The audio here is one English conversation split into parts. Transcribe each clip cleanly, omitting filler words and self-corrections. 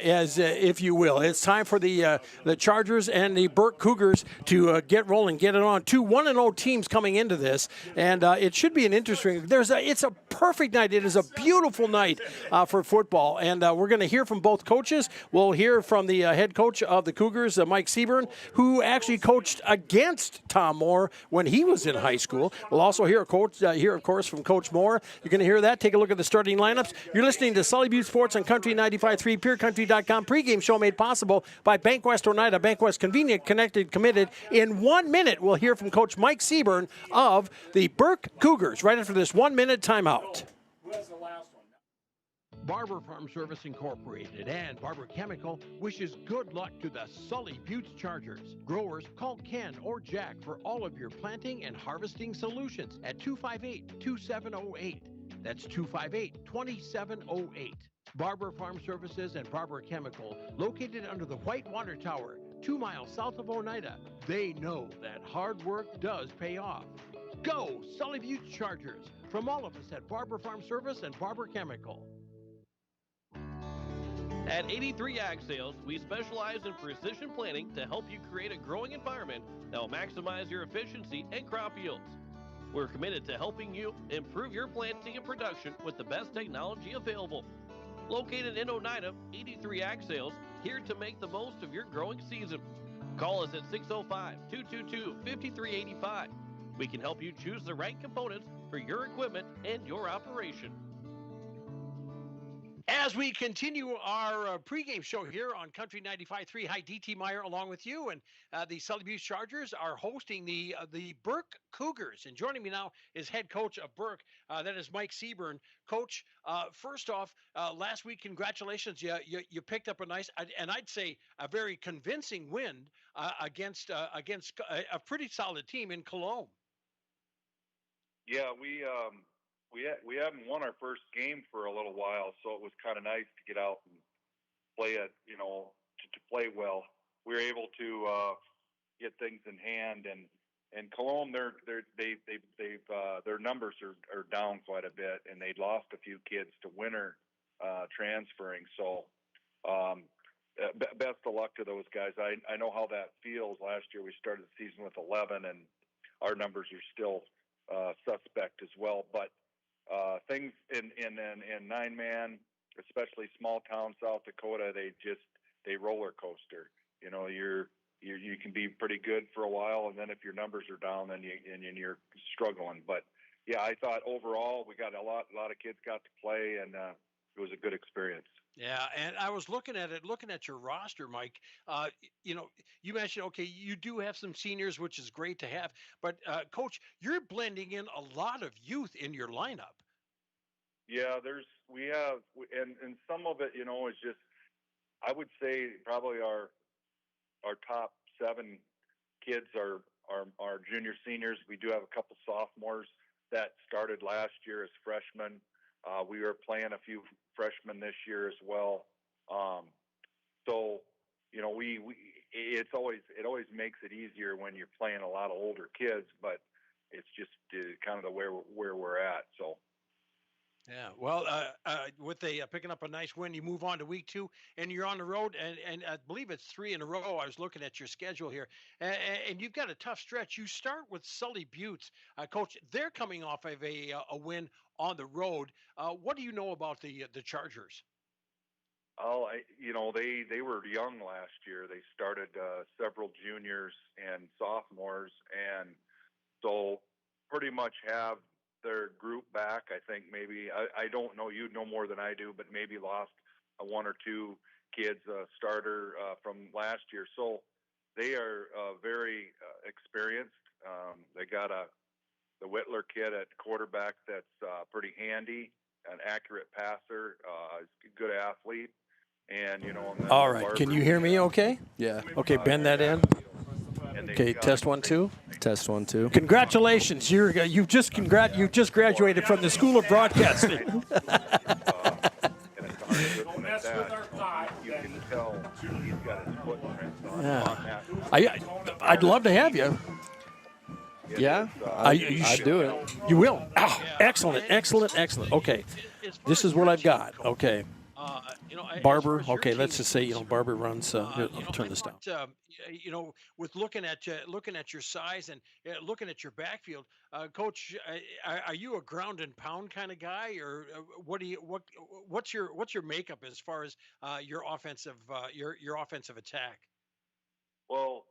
as if you will. It's time for the Chargers and the Burke Cougars to get rolling, get it on. 2 1-0 teams coming into this, and it should be an interesting. It's a perfect night. It is a beautiful night for football, and we're going to hear from both coaches. We'll hear from the head coach of the Cougars, Mike Seaburn, who actually coached against Tom Moore when he was in high school. We'll also hear, of course, from Coach Moore. You're going to hear that. Take a look at the starting lineups. You're listening to Sully Butte Sports on Country 95.3, PureCountry.com. Pregame show made possible by Bankwest Oneida. Bankwest, convenient, connected, committed. In 1 minute, we'll hear from Coach Mike Seaburn of the Burke Cougars right after this 1-minute timeout. Barber Farm Service Incorporated and Barber Chemical wishes good luck to the Sully Butte Chargers. Growers, call Ken or Jack for all of your planting and harvesting solutions at 258-2708. That's 258-2708. Barber Farm Services and Barber Chemical, located under the White Water Tower, 2 miles south of Oneida. They know that hard work does pay off. Go Sully Butte Chargers, from all of us at Barber Farm Service and Barber Chemical. At 83 Ag Sales, we specialize in precision planting to help you create a growing environment that will maximize your efficiency and crop yields. We're committed to helping you improve your planting and production with the best technology available. Located in Oneida, 83 Ag Sales, here to make the most of your growing season. Call us at 605-222-5385. We can help you choose the right components for your equipment and your operation. As we continue our pregame show here on Country 95.3, hi, D.T. Meyer along with you, and the Sully Butte Chargers are hosting the Burke Cougars. And joining me now is head coach of Burke, that is Mike Seaburn. Coach, first off, last week, congratulations. You picked up a nice, and I'd say a very convincing win against a pretty solid team in Cologne. Yeah, we haven't won our first game for a little while, so it was kind of nice to get out and play it, to play well. We were able to get things in hand, and Cologne, their numbers are down quite a bit, and they'd lost a few kids to winter transferring. So best of luck to those guys. I know how that feels. Last year we started the season with 11, and our numbers are still suspect as well, but things in 9-man, especially small town South Dakota, they roller coaster. You can be pretty good for a while, and then if your numbers are down, then you're struggling. But yeah, I thought overall we got a lot of kids got to play, and it was a good experience. Yeah, and I was looking at your roster, Mike. You mentioned, okay, you do have some seniors, which is great to have, but Coach, you're blending in a lot of youth in your lineup. Yeah, we have, and some of it, is just, I would say probably our top 7 kids are junior seniors. We do have a couple sophomores that started last year as freshmen. We are playing a few freshmen this year as well. So, it always makes it easier when you're playing a lot of older kids, but it's just kind of the where we're at. So. Yeah, well, with picking up a nice win, you move on to week 2, and you're on the road, and I believe it's 3 in a row. I was looking at your schedule here, and you've got a tough stretch. You start with Sully Butte. Coach, they're coming off of a win on the road. What do you know about the Chargers? Oh, they were young last year. They started several juniors and sophomores, and so pretty much have their group back. I think maybe, I don't know, you know more than I do, but maybe lost 1 or 2 kids, starter from last year. So they are very experienced. They got the Whitler kid at quarterback that's pretty handy, an accurate passer, good athlete. And, all right. Can you hear me okay? Yeah. Okay, bend that in. Okay, test 1 2. Test 1 2. Congratulations! You've just graduated from the School of Broadcasting. Don't mess with our pie. You can tell he's got his footprints on that. I'd love to have you. Yeah, I'd do it. You will. Oh, excellent. Okay, this is what I've got. Okay. Barber. As far as Okay, your let's team just is say concerned, Barber runs. Here, I'll turn I this down. thought, with looking at your size and looking at your backfield, Coach, are you a ground and pound kind of guy, or what's your makeup as far as your offensive attack? Well,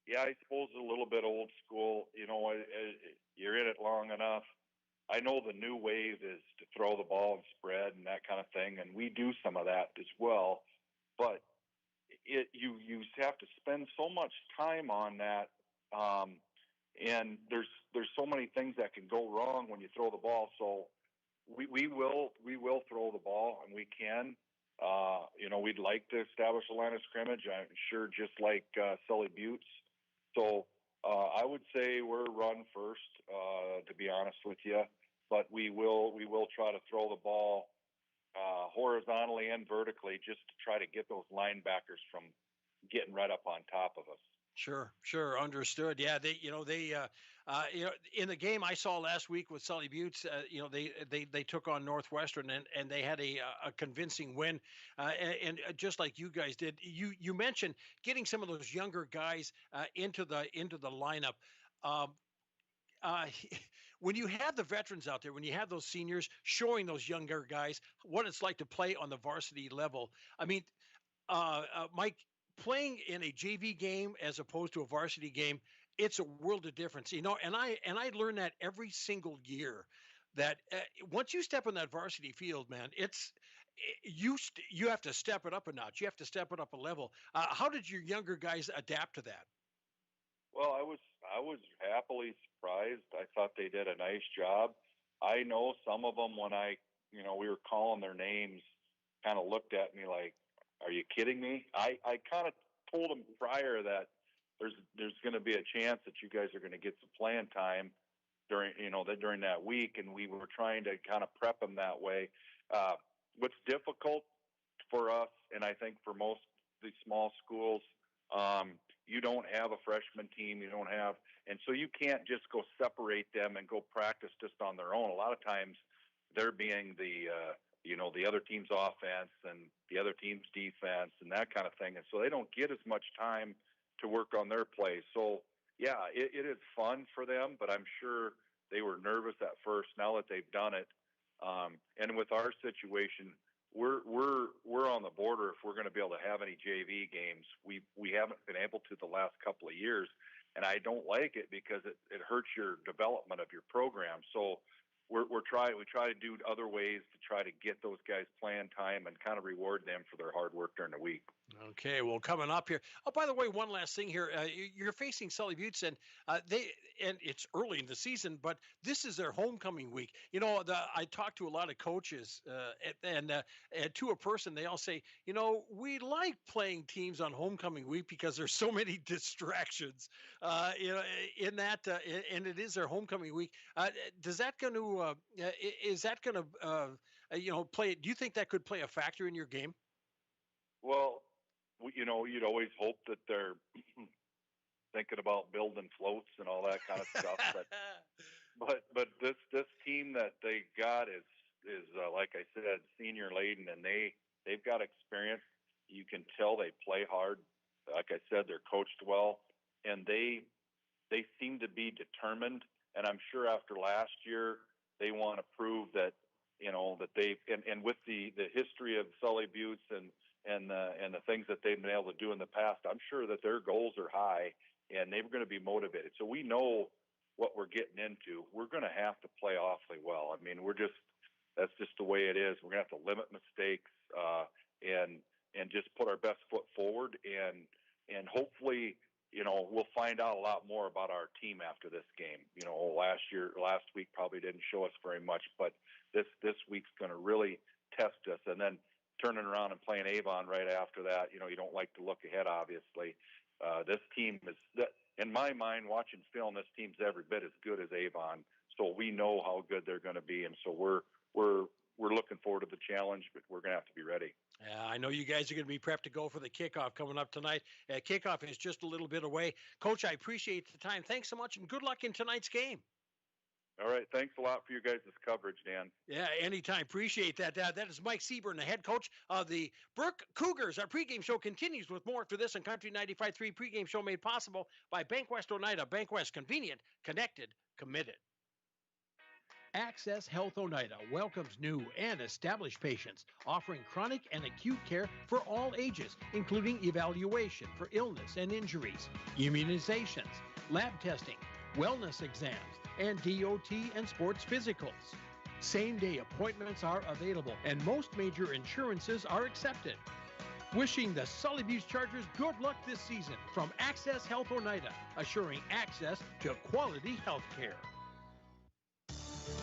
yeah, I suppose a little bit old school. You're in it long enough. I know the new wave is to throw the ball and spread and that kind of thing, and we do some of that as well. But you have to spend so much time on that, and there's so many things that can go wrong when you throw the ball. So we will throw the ball, and we can. We'd like to establish a line of scrimmage. I'm sure, just like Sully Buttes. So I would say we're run first, to be honest with you. But we will try to throw the ball horizontally and vertically, just to try to get those linebackers from getting right up on top of us. Sure, understood. Yeah, in the game I saw last week with Sully Buttes, they took on Northwestern and they had a convincing win, and just like you guys did, you mentioned getting some of those younger guys into the lineup. Um, uh, when you have the veterans out there, when you have those seniors showing those younger guys what it's like to play on the varsity level, I mean, Mike, playing in a JV game as opposed to a varsity game, it's a world of difference, And I learn that every single year. That once you step on that varsity field, man, you have to step it up a notch. You have to step it up a level. How did your younger guys adapt to that? Well, I was happily surprised. I thought they did a nice job. I know some of them, when we were calling their names, kind of looked at me like, "Are you kidding me?" I kind of told them prior that there's going to be a chance that you guys are going to get some playing time during that week, and we were trying to kind of prep them that way. What's difficult for us, and I think for most of these small schools, you don't have a freshman team. And so you can't just go separate them and go practice just on their own. A lot of times they're being the other team's offense and the other team's defense and that kind of thing. And so they don't get as much time to work on their plays. So yeah, it is fun for them, but I'm sure they were nervous at first. Now that they've done it, and with our situation, we're on the border if we're going to be able to have any JV games. We haven't been able to the last couple of years, and I don't like it because it hurts your development of your program. So we try to do other ways to try to get those guys playing time and kind of reward them for their hard work during the week. Okay, well, coming up here. Oh, by the way, one last thing here. You're facing Sully Buttes, and it's early in the season, but this is their homecoming week. I talked to a lot of coaches, and to a person, they all say, we like playing teams on homecoming week because there's so many distractions. In that, and it is their homecoming week. Is that going to play? Do you think that could play a factor in your game? Well, you'd always hope that they're thinking about building floats and all that kind of stuff. But this team that they got is like I said, senior laden, and they've got experience. You can tell they play hard. Like I said, they're coached well, and they seem to be determined. And I'm sure after last year, they want to prove that that they and with the history of Sully Buttes and the things that they've been able to do in the past, I'm sure that their goals are high and they're going to be motivated. So we know what we're getting into. We're going to have to play awfully well. I mean, that's just the way it is. We're going to have to limit mistakes and just put our best foot forward and hopefully, we'll find out a lot more about our team after this game. Last week probably didn't show us very much, but this week's going to really test us. And then turning around and playing Avon right after that, you don't like to look ahead, obviously. This team is, in my mind, watching film, this team's every bit as good as Avon. So we know how good they're going to be, and so we're looking forward to the challenge, but we're going to have to be ready. I know you guys are going to be prepped to go for the kickoff coming up tonight. Kickoff is just a little bit away. Coach, I appreciate the time. Thanks so much, and good luck in tonight's game. All right. Thanks a lot for your guys' coverage, Dan. Yeah, anytime. Appreciate that. That is Mike Seaburn, the head coach of the Burke Cougars. Our pregame show continues with more after this on Country 95.3 pregame show made possible by Bank West Oneida. Bank West, convenient, connected, committed. Access Health Oneida welcomes new and established patients, offering chronic and acute care for all ages, including evaluation for illness and injuries, immunizations, lab testing, wellness exams, and DOT and sports physicals. Same-day appointments are available, and most major insurances are accepted. Wishing the Sully Butte Chargers good luck this season from Access Health Oneida, assuring access to quality health care.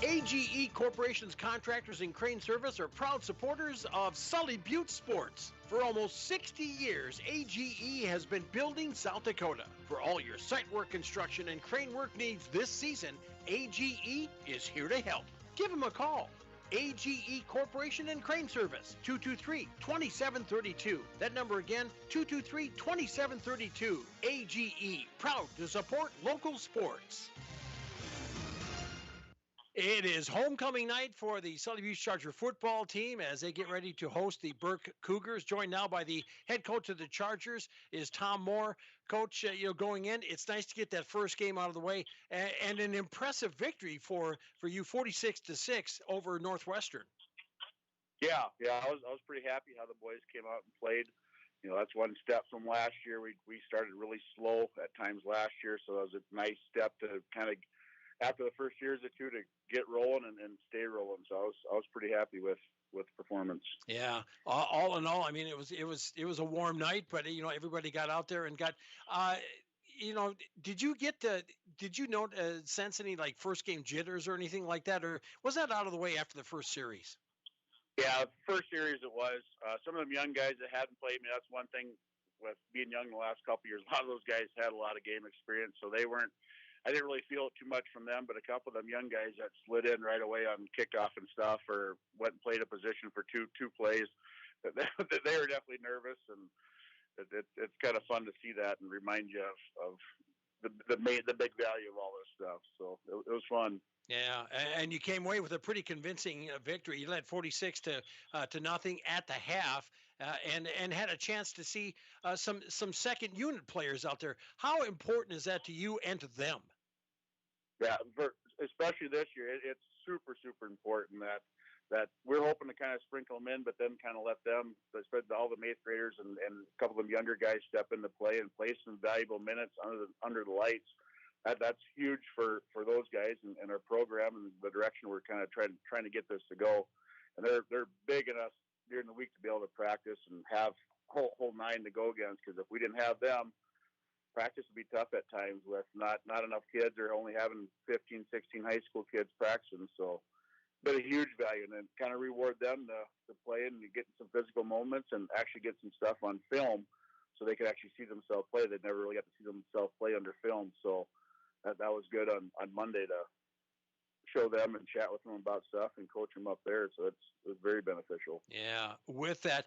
AGE Corporation's contractors and crane service are proud supporters of Sully Butte sports. For almost 60 years, AGE has been building South Dakota. For all your site work, construction, and crane work needs this season, AGE is here to help. Give them a call. AGE Corporation and Crane Service, 223-2732. That number again, 223-2732. AGE, proud to support local sports. It is homecoming night for the Sully Butte Charger football team as they get ready to host the Burke Cougars. Joined now by the head coach of the Chargers is Tom Moore. Coach, going in, it's nice to get that first game out of the way and an impressive victory for you, 46-6 over Northwestern. Yeah, I was pretty happy how the boys came out and played. That's one step from last year. We started really slow at times last year, so that was a nice step to kind of, after the first years or two, to get rolling and stay rolling. So I was pretty happy with the performance. Yeah. All in all, I mean, it was a warm night, but everybody got out there and got, did you sense any like first game jitters or anything like that? Or was that out of the way after the first series? Yeah, first series it was. Some of them young guys that hadn't played, that's one thing with being young the last couple of years. A lot of those guys had a lot of game experience, so I didn't really feel it too much from them, but a couple of them young guys that slid in right away on kickoff and stuff, or went and played a position for two plays, they were definitely nervous, and it's kind of fun to see that and remind you of the big value of all this stuff. So it was fun. Yeah, and you came away with a pretty convincing victory. You led 46 to nothing at the half, and had a chance to see some second unit players out there. How important is that to you and to them? Yeah, especially this year, it's super, super important that we're hoping to kind of sprinkle them in, but then kind of let them, all the eighth graders and a couple of them younger guys step into play and play some valuable minutes under the lights. That's huge for those guys and our program and the direction we're kind of trying to get this to go. And they're big enough during the week to be able to practice and have whole nine to go against, because if we didn't have them, practice would be tough at times with not enough kids, or only having 15, 16 high school kids practicing. So but a huge value, and then kind of reward them to play and getting some physical moments and actually get some stuff on film so they could actually see themselves play. They'd never really got to see themselves play under film. So that was good on Monday to show them and chat with them about stuff and coach them up there. So it was very beneficial. Yeah, with that,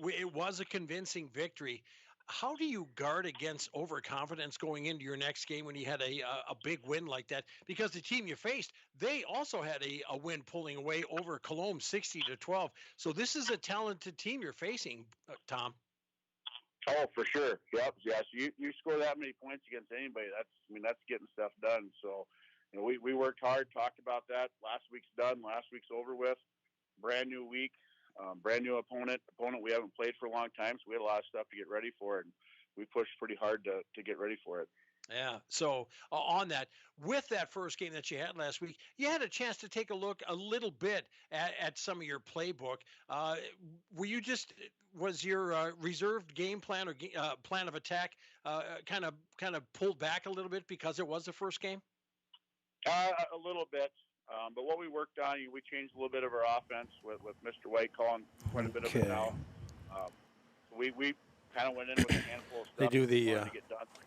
it was a convincing victory. How do you guard against overconfidence going into your next game when you had a big win like that? Because the team you faced, they also had a win pulling away over Cologne 60-12. So this is a talented team you're facing, Tom. Oh, for sure. Yep. Yeah. So you score that many points against anybody, that's getting stuff done. So, we worked hard, talked about that. Last week's done. Last week's over with. Brand new week. Brand new opponent we haven't played for a long time, so we had a lot of stuff to get ready for, and we pushed pretty hard to get ready for it. Yeah. So on that, with that first game that you had last week, you had a chance to take a look a little bit at some of your playbook. Was your reserved game plan or plan of attack kind of pulled back a little bit because it was the first game? A little bit. But what we worked on, we changed a little bit of our offense with Mr. White calling quite a bit of it now. We kind of went in with a handful of stuff. They do the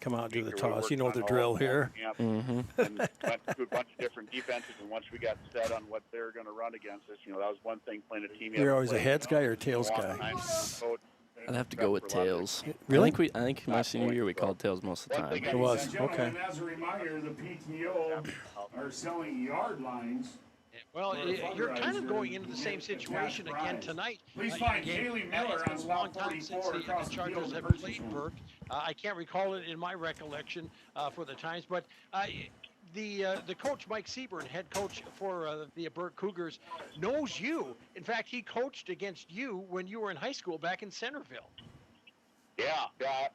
come out and do the toss. You know the drill here. Mm-hmm. And went through a bunch of different defenses, and once we got set on what they were going to run against us, that was one thing playing a team. You're always a heads guy or tails guy? I'd have to go with tails. Really? I think my senior year we called tails most of the time. It was. Okay. And as a reminder, the PTO are selling yard lines. Well, you're kind of going into the same situation again tonight. Please find Again, Kaylee Miller it's been on a long spot time since 44 the across the Chargers field have versus played them. Burke. I can't recall it in my recollection for the times, but the coach, Mike Seaburn, head coach for the Burke Cougars, knows you. In fact, he coached against you when you were in high school back in Centerville. Yeah,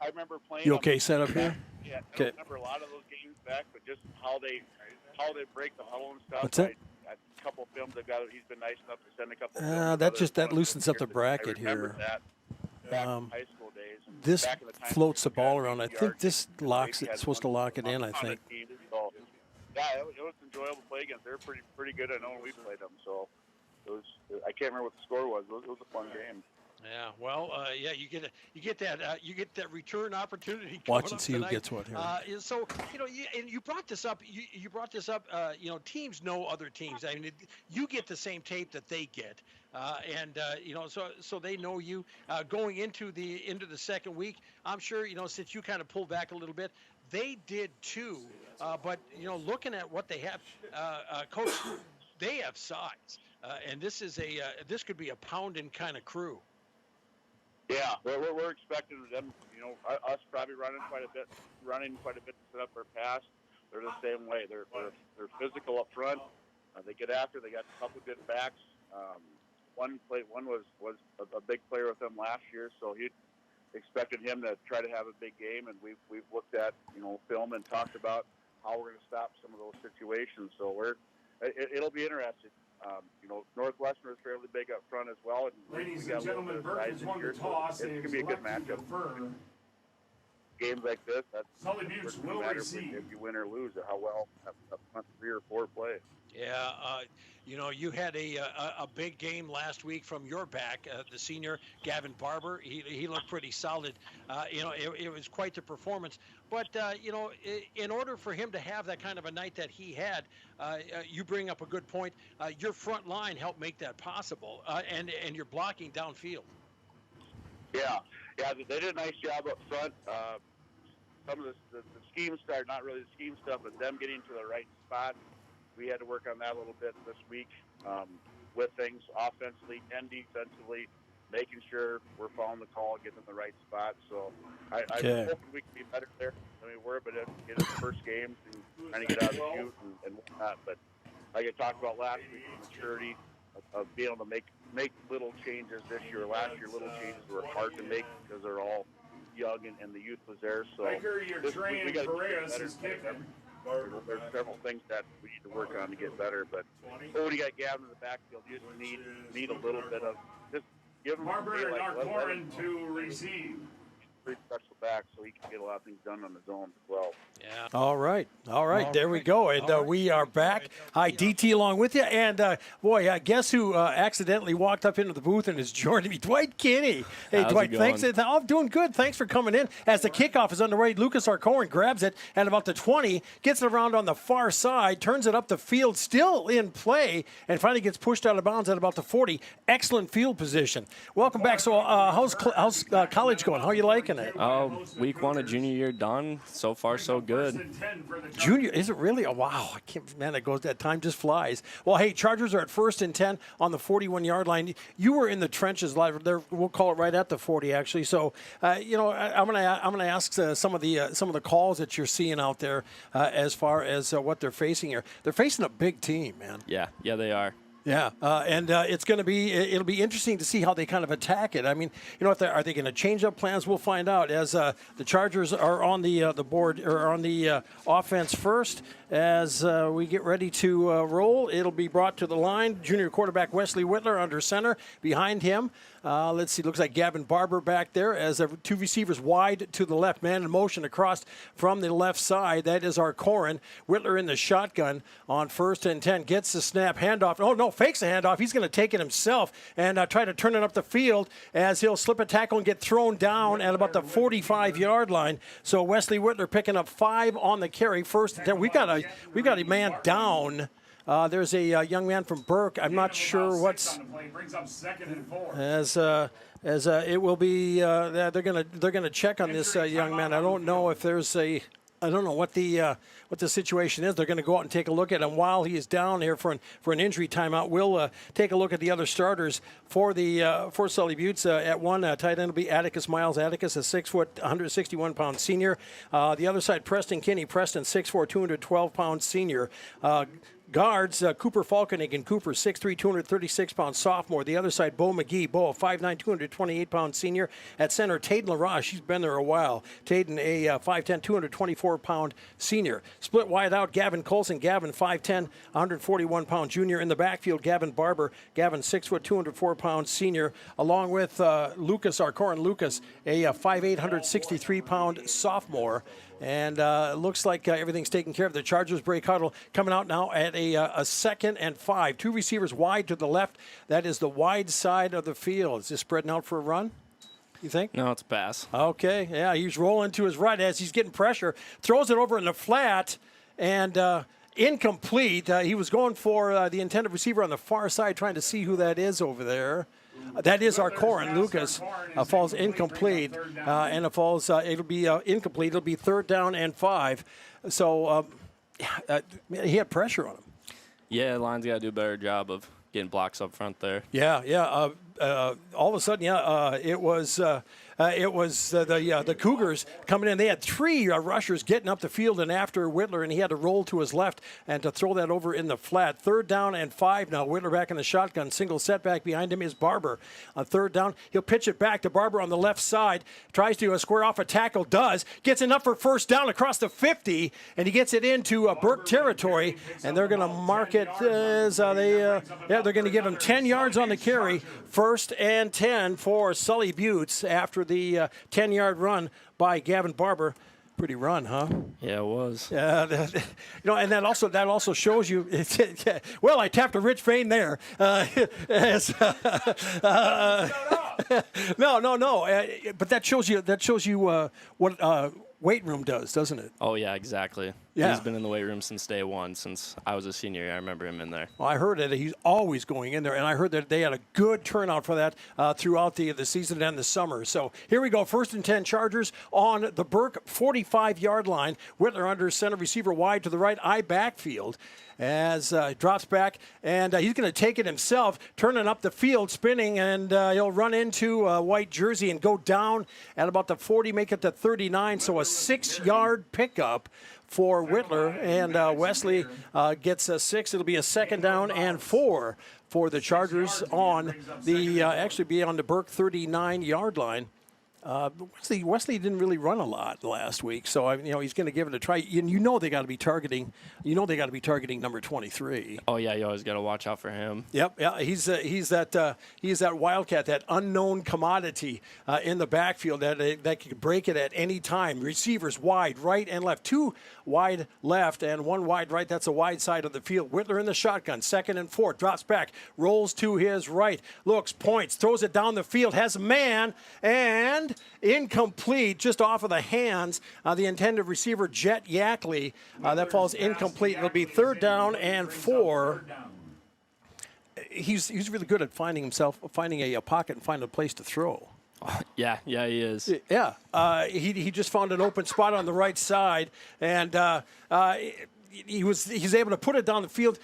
I remember playing. You okay set up here? Yeah, I Okay. don't remember a lot of those games back, but just how they break the huddle and stuff. What's that? A couple of films I've got. He's been nice enough to send a couple. That loosens up the bracket here. That back in high school days. And This back in the time floats the we ball had around. I 50 think yards, this locks we it. had It's supposed to one lock it in, I on the think. team. So, yeah, it was enjoyable to play against. They were pretty good. I know when we played them. So it was. I can't remember what the score was. It was a fun game. Yeah, well, yeah, you get that return opportunity. Watch and see who gets what here. So and you brought this up. You brought this up. Teams know other teams. I mean, you get the same tape that they get, so they know you going into the second week. I'm sure since you kind of pulled back a little bit, they did too. But looking at what they have, coach, they have size, and this could be a pounding kind of crew. Yeah, we're expecting them, us probably running quite a bit to set up their pass. They're the same way. They're physical up front. They get after. They got a couple good backs. One was a big player with them last year, so he expected him to try to have a big game. And we've looked at film and talked about how we're going to stop some of those situations. So it'll be interesting. Northwestern is fairly big up front as well. And Ladies and gentlemen, Burke has won the toss. It's going to be a good matchup. Games like this, Sully Buttes will matter receive. if you win or lose, or how well up front 3 or 4 play. Yeah, you had a big game last week from your back, the senior Gavin Barber. He looked pretty solid. It was quite the performance. But in order for him to have that kind of a night that he had, you bring up a good point. Your front line helped make that possible, and you're blocking downfield. Yeah, they did a nice job up front. Some of the scheme start, not really the scheme stuff, but them getting to the right spot. We had to work on that a little bit this week with things offensively and defensively, making sure we're following the call, getting in the right spot. So I'm hoping we can be better there than we were, but in the first game and trying to get out of the chute and whatnot. But like I talked about last week, the maturity of being able to make little changes this year. Last year, little changes were hard to make because they're all young and the youth was there. So this week we got to get better. There's several things that we need to work on to get better, but when you got Gavin in the backfield, you just need a little bit of just give him Barber and let Arcorin to receive. Pretty special back, so he can get a lot of things done on his own as well. Yeah. All right. There we go. And we are back. Hi, DT, along with you. And, guess who accidentally walked up into the booth and is joining me? Dwight Kinney. Hey, How's Dwight, it thanks. going? I'm doing good. Thanks for coming in. As the kickoff is underway, Lucas Arcorin grabs it at about the 20, gets it around on the far side, turns it up the field, still in play, and finally gets pushed out of bounds at about the 40. Excellent field position. Welcome back. So how's college going? How are you liking it? Week 1 of junior year done. So far, so good. Junior, is it really? Oh, wow. I can't, man, that time just flies. Well, hey, Chargers are at 1st and 10 on the 41-yard line. You were in the trenches live there. We'll call it right at the 40, actually. So, I'm gonna ask some of the calls that you're seeing out there as far as what they're facing here. They're facing a big team, man. Yeah, they are. Yeah, and it'll be interesting to see how they kind of attack it. I mean, are they going to change up plans? We'll find out as the Chargers are on the board or on the offense first. As we get ready to roll, it'll be brought to the line. Junior quarterback Wesley Whitler under center. Behind him, let's see, looks like Gavin Barber back there as 2 receivers wide to the left. Man in motion across from the left side. That is our Corin. Whitler in the shotgun on 1st and 10. Gets the snap, handoff. Oh, no, fakes the handoff. He's going to take it himself and try to turn it up the field as he'll slip a tackle and get thrown down at about the 45-yard line. So Wesley Whitler picking up 5 on the carry. 1st and 10. We've got a man down There's a young man from Burke. I'm not sure what's On the play, brings up 2nd and 4. as it will be. They're gonna check on this young man. I don't know if there's a. I don't know what the situation is. They're going to go out and take a look at him while he is down here for an injury timeout. We'll take a look at the other starters for Sully Buttes. At one, tight end will be Atticus Miles. Atticus, a 6 foot, 161 pound senior. The other side, Preston Kinney. Preston, 6'4", 212 pound senior. Guards, Cooper Falkenig. Cooper, 6'3", 236 pound sophomore. The other side, Bo McGee. Bo, a 5'9", 228 pound senior. At center, Tayden LaRoche. He's been there a while. Tayden, a 5'10", 224 pound senior. Split wide out, Gavin Colson. Gavin, 5'10", 141 pound junior. In the backfield, Gavin Barber. Gavin, 6 foot, 204 pound senior. Along with Lucas, Arcorin Lucas, a 5'8", 163 pound sophomore. And it looks like everything's taken care of. The Chargers break huddle coming out now at a 2nd and 5. 2 receivers wide to the left. That is the wide side of the field. Is this spreading out for a run, you think? No, it's a pass. Okay, yeah, he's rolling to his right as he's getting pressure. Throws it over in the flat and incomplete. He was going for the intended receiver on the far side, trying to see who that is over there. That is our Corin Lucas. Falls incomplete, and it falls. It'll be incomplete. It'll be 3rd down and 5. So he had pressure on him. Yeah, line's got to do a better job of getting blocks up front there. Yeah. All of a sudden, it was the Cougars coming in. They had 3 rushers getting up the field and after Whittler, and he had to roll to his left and to throw that over in the flat. 3rd down and 5 now. Whittler back in the shotgun. Single setback behind him is Barber. On 3rd down, he'll pitch it back to Barber on the left side. Tries to square off a tackle. Does. Gets enough for 1st down across the 50, and he gets it into Burke territory, and they're going to mark it as they're going to give him 10 yards on the carry. 1st and 10 for Sully Buttes after the 10-yard run by Gavin Barber. Pretty run, huh? Yeah, it was. And that also shows you. Well, I tapped a rich vein there. No. But that shows you what weight room does, doesn't it? Oh, yeah, exactly. Yeah. He's been in the weight room since day one, since I was a senior. I remember him in there. Well, I heard that he's always going in there, and I heard that they had a good turnout for that throughout the season and the summer. So here we go, 1st and 10 Chargers on the Burke 45-yard line. Whittler under center, receiver wide to the right, eye backfield. As drops back, and he's going to take it himself, turning up the field, spinning, and he'll run into a white jersey and go down at about the 40, make it to 39, so a 6-yard pickup for Whittler, and Wesley gets a 6. It'll be a 2nd down and 4 for the Chargers on the actually be on the Burke 39-yard line. Wesley didn't really run a lot last week, so he's going to give it a try. And they got to be targeting. They got to be targeting number 23. Oh yeah, you always got to watch out for him. Yep, yeah, he's that wildcat, that unknown commodity in the backfield that can break it at any time. Receivers wide, right and left. 2 wide left and 1 wide right. That's a wide side of the field. Whittler in the shotgun, 2nd and 4. Drops back, rolls to his right, looks, points, throws it down the field, has a man, and incomplete, just off of the hands. The intended receiver, Jet Yackley. That falls incomplete. It'll be 3rd down and 4. He's really good at finding a pocket and finding a place to throw. Yeah, he is. Yeah, he just found an open spot on the right side, and he's able to put it down the field.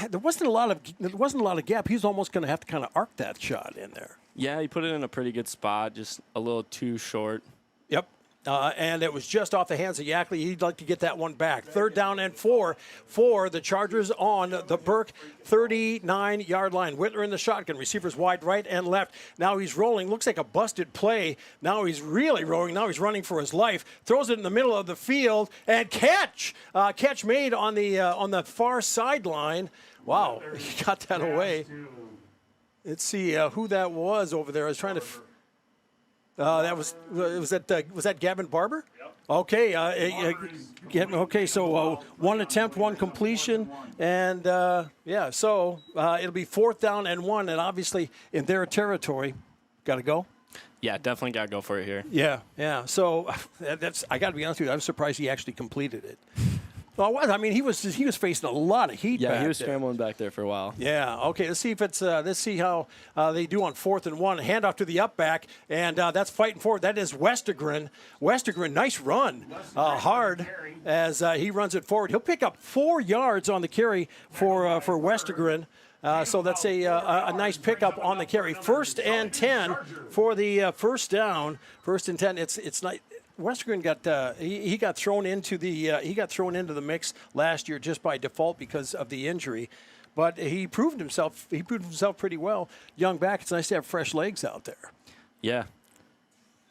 There wasn't a lot of gap. He's almost going to have to kind of arc that shot in there. Yeah, he put it in a pretty good spot, just a little too short. Yep. And it was just off the hands of Yackley. He'd like to get that one back. 3rd down and 4 for the Chargers on the Burke 39-yard line. Whittler in the shotgun. Receivers wide right and left. Now he's rolling. Looks like a busted play. Now he's really rolling. Now he's running for his life. Throws it in the middle of the field. And catch! Catch made on the far sideline. Wow, he got that away. Let's see who that was over there. I was trying to... was that Gavin Barber? Yep. Okay. So 1 attempt, 1 completion, and so it'll be 4th down and 1, and obviously in their territory, got to go. Yeah, definitely got to go for it here. Yeah. So I got to be honest with you. I'm surprised he actually completed it. Oh, what? I mean, he was facing a lot of heat. Yeah, back he was there. scrambling back there for a while. Yeah. Okay. Let's see if it's. Let's see how they do on 4th and 1. Handoff to the up back, and that's fighting forward. That is Westergren. Westergren, nice run, hard as he runs it forward. He'll pick up 4 yards on the carry for Westergren. So that's a nice pickup on the carry. 1st and 10 for the first down. 1st and 10. It's not. Westergren got he got thrown into the mix last year just by default because of the injury, but he proved himself pretty well. Young back, it's nice to have fresh legs out there. Yeah.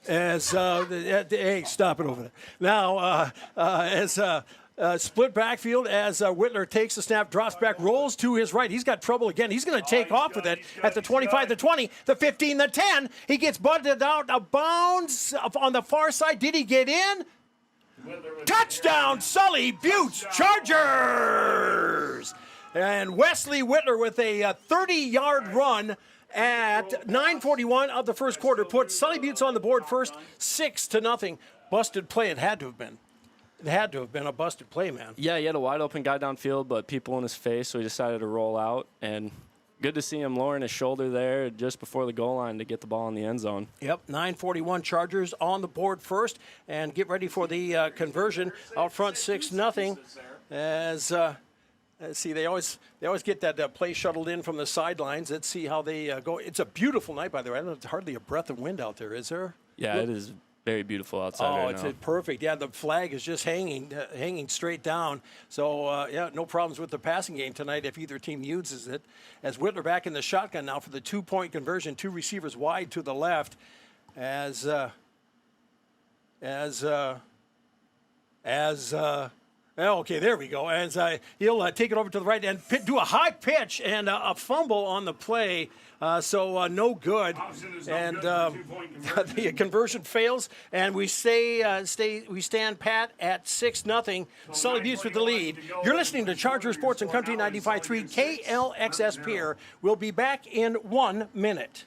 As hey, stop it over there now. As split backfield as Whitler takes the snap, drops back, rolls to his right. He's got trouble again. He's going to take off with it at the 25, the 20, the 15, the 10. He gets butted out of bounds on the far side. Did he get in? Touchdown, Sully Buttes, Chargers! And Wesley Whitler with a 30-yard run at 9:41 of the first quarter puts Sully Buttes on the board first, 6-0. Busted play. It had to have been. It had to have been a busted play, man. Yeah, he had a wide open guy downfield, but people in his face, so he decided to roll out. And good to see him lowering his shoulder there just before the goal line to get the ball in the end zone. Yep, 9:41 Chargers on the board first, and get ready for the conversion out front, 6-0. As let's see, they always get that play shuttled in from the sidelines. Let's see how they go. It's a beautiful night, by the way. There's hardly a breath of wind out there, is there? Yeah, it is very beautiful outside right now. It's perfect. Yeah, the flag is just hanging straight down. So, yeah, no problems with the passing game tonight if either team uses it. As Whitler back in the shotgun now for the 2-point conversion, 2 receivers wide to the left. Okay, there we go. As he'll take it over to the right and do a high pitch and a fumble on the play. So no good, and the conversion fails, and we stand pat at 6-0. Sully Buttes with the lead. You're listening to Charger Sports and Country 95.3 KLXS Pier. We'll be back in 1 minute.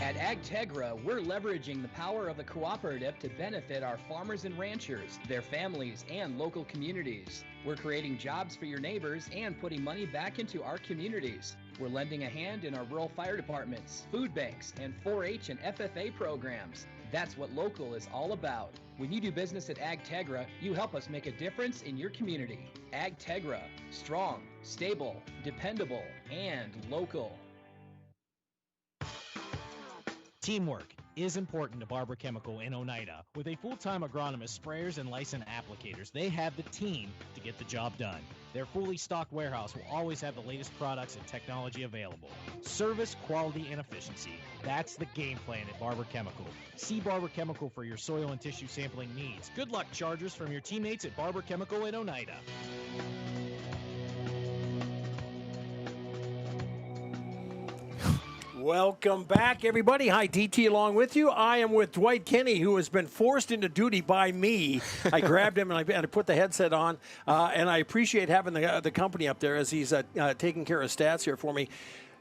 At AgTegra, we're leveraging the power of the cooperative to benefit our farmers and ranchers, their families, and local communities. We're creating jobs for your neighbors and putting money back into our communities. We're lending a hand in our rural fire departments, food banks, and 4-H and FFA programs. That's what local is all about. When you do business at AgTegra, you help us make a difference in your community. AgTegra, strong, stable, dependable, and local. Teamwork is important to Barber Chemical in Oneida. With a full-time agronomist, sprayers, and licensed applicators, they have the team to get the job done. Their fully stocked warehouse will always have the latest products and technology available. Service, quality, and efficiency. That's the game plan at Barber Chemical. See Barber Chemical for your soil and tissue sampling needs. Good luck, Chargers, from your teammates at Barber Chemical in Oneida. Welcome back, everybody. Hi, DT along with you. I am with Dwight Kenny, who has been forced into duty by me. I grabbed him and I put the headset on, and I appreciate having the company up there as he's taking care of stats here for me.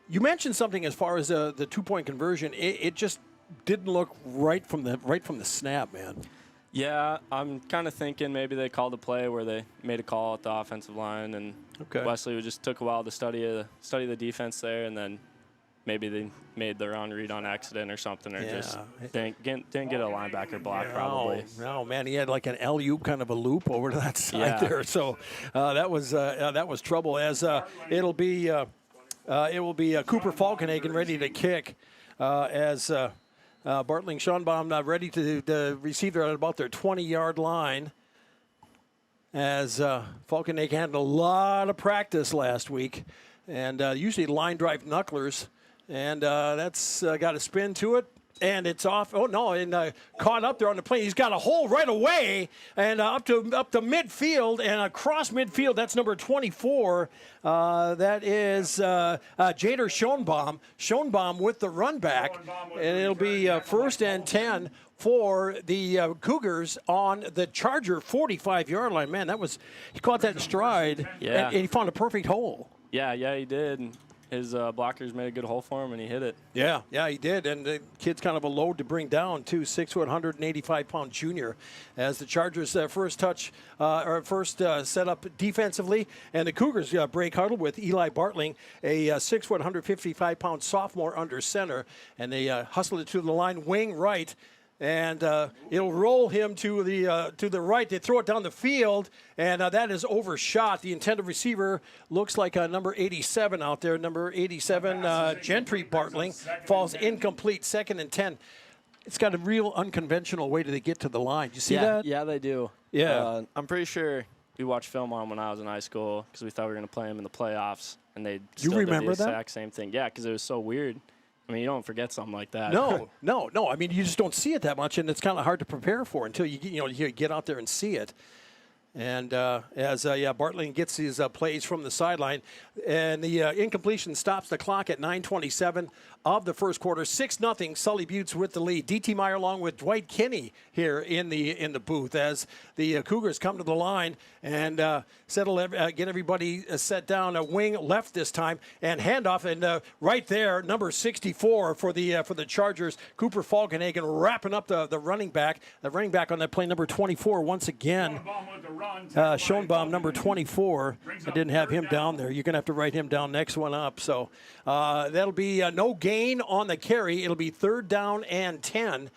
You mentioned something as far as the 2-point conversion. It just didn't look right from the snap, man. Yeah, I'm kind of thinking maybe they called a play where they made a call at the offensive line, and Wesley just took a while to study the defense there, and then maybe they made their own read on accident or something, or just didn't get a linebacker block probably. No, man, he had like an LU kind of a loop over to that side there. So that was trouble. As it will be Cooper Falkenhagen ready to kick as Bartling Schoenbaum ready to receive there at about their 20-yard line. As Falkenhagen had a lot of practice last week, and usually line drive knucklers. And that's got a spin to it, and it's off. Oh no! And caught up there on the plane. He's got a hole right away, and up to midfield and across midfield. That's number 24. That is Jader Schoenbaum. Schoenbaum with the run back, and it'll be 1st and 10 for the Cougars on the Charger 45-yard line. Man, he caught that in stride, and he found a perfect hole. Yeah, he did. And his blockers made a good hole for him, and he hit it. Yeah, he did. And the kid's kind of a load to bring down, too. 6', 185-pound junior. As the Chargers first set up defensively, and the Cougars break huddle with Eli Bartling, a 6', 155-pound sophomore under center, and they hustle it to the line, wing right. And it'll roll him to the right. They throw it down the field, and that is overshot. The intended receiver looks like number 87 out there. Number 87, Gentry Bartling, falls incomplete, 2nd and 10. It's got a real unconventional way to get to the line. You see that? Yeah, they do. Yeah. I'm pretty sure we watched film on him when I was in high school because we thought we were going to play him in the playoffs, and they still did the exact same thing. Yeah, because it was so weird. I mean, you don't forget something like that. No. I mean, you just don't see it that much, and it's kind of hard to prepare for until you get out there and see it. And as Bartling gets his plays from the sideline, and the incompletion stops the clock at 9:27 of the first quarter. 6-0. Sully Buttes with the lead. D.T. Meyer along with Dwight Kinney here in the booth as the Cougars come to the line and get everybody set down. A wing left this time and handoff, and right there, number 64 for the Chargers, Cooper Falkenhagen wrapping up the running back. The running back on that play, number 24, once again. Schoenbaum, number 24. I didn't have him down there. You're going to have to write him down next one up. So that'll be no gain on the carry. It'll be 3rd down and 10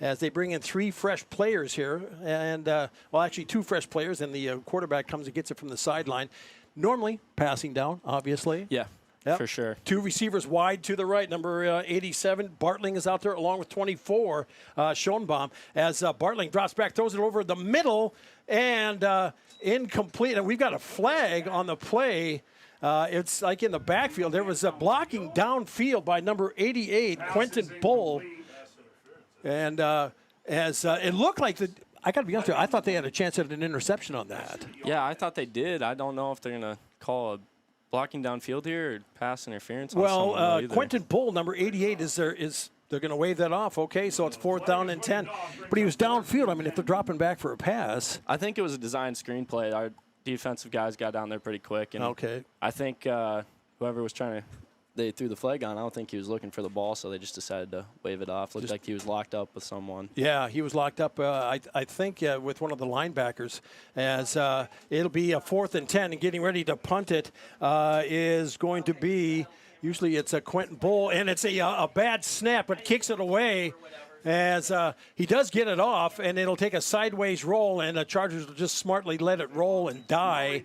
as they bring in 3 fresh players here. And, actually 2 fresh players, and the quarterback comes and gets it from the sideline. Normally passing down, obviously. Yeah. Yep. For sure. 2 receivers wide to the right. Number 87, Bartling is out there along with 24, Schoenbaum. As Bartling drops back, throws it over the middle, and incomplete. And we've got a flag on the play. It's like in the backfield. There was a blocking downfield by number 88, Quentin Bull. And as it looked like I got to be honest with you, I thought they had a chance at an interception on that. Yeah, I thought they did. I don't know if they're going to call a blocking downfield here or pass interference on someone either. Quentin Bull, number 88, they're going to wave that off. Okay, so it's 4th down and 10. But he was downfield. I mean, if they're dropping back for a pass. I think it was a design screenplay. Our defensive guys got down there pretty quick. And okay. I think whoever was they threw the flag on. I don't think he was looking for the ball, so they just decided to wave it off. Looked like he was locked up with someone. Yeah, he was locked up, I think, with one of the linebackers. As it'll be a 4th and 10, and getting ready to punt it is going to be, usually it's a Quentin Bull, and it's a bad snap, but kicks it away. As he does get it off, and it'll take a sideways roll, and the Chargers will just smartly let it roll and die.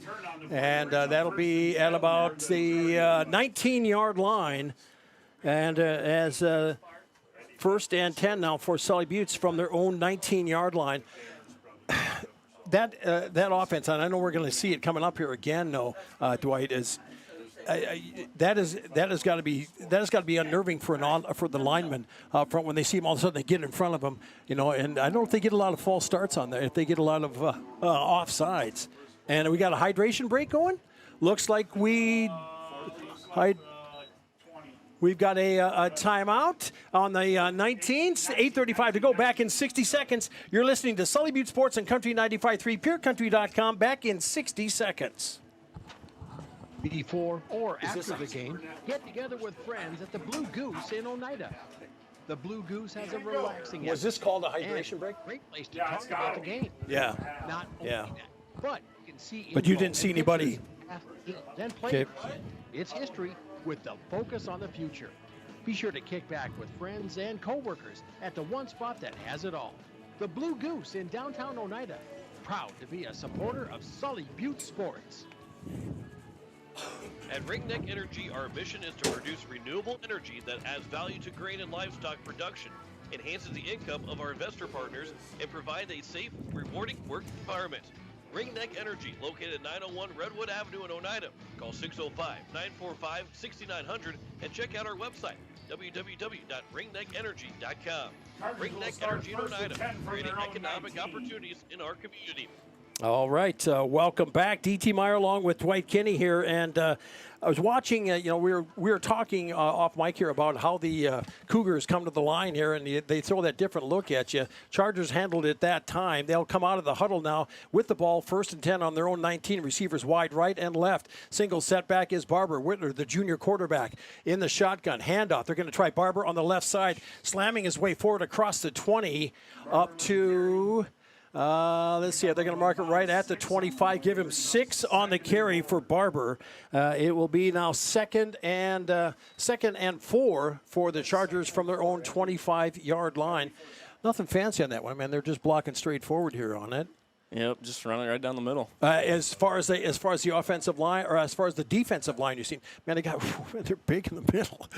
And that'll be at about the 19-yard line. And as 1st and 10 now for Sully Buttes from their own 19-yard line. That offense, and I know we're going to see it coming up here again, Dwight, is that has got to be unnerving for the linemen front when they see him all of a sudden they get in front of them, and I don't know if they get a lot of false starts on there, if they get a lot of offsides. And we got a hydration break going. Looks like we've got a timeout on the 19th, 8:35 to go, back in 60 seconds. You're listening to Sully Butte Sports on Country 95.3, PureCountry.com, back in 60 seconds. Before or after the game, get together with friends at the Blue Goose in Oneida. The Blue Goose has a relaxing. Was this called a hydration break? Great place to talk about the game. Yeah. Not only that, but you can see. But you didn't see anybody. Then play. It's history with the focus on the future. Be sure to kick back with friends and coworkers at the one spot that has it all. The Blue Goose in downtown Oneida. Proud to be a supporter of Sully Butte Sports. At Ringneck Energy, our mission is to produce renewable energy that adds value to grain and livestock production, enhances the income of our investor partners, and provides a safe, rewarding work environment. Ringneck Energy, located at 901 Redwood Avenue in Oneida. Call 605-945-6900 and check out our website, www.ringneckenergy.com. Ringneck Energy in Oneida, creating economic opportunities in our community. All right, welcome back. D.T. Meyer along with Dwight Kinney here, and I was watching, we were talking off mic here about how the Cougars come to the line here, and they throw that different look at you. Chargers handled it that time. They'll come out of the huddle now with the ball, 1st and 10 on their own 19. Receivers wide right and left. Single setback is Barber. Whitler, the junior quarterback, in the shotgun. Handoff. They're going to try Barber on the left side, slamming his way forward across the 20 up to... let's see. They're going to mark it right at the 25. Give him 6 on the carry for Barber. It will be now second and 4 for the Chargers from their own 25-yard line. Nothing fancy on that one, man. They're just blocking straight forward here on it. Yep, just running right down the middle. As far as the offensive line, or as far as the defensive line, you see, man, they're big in the middle.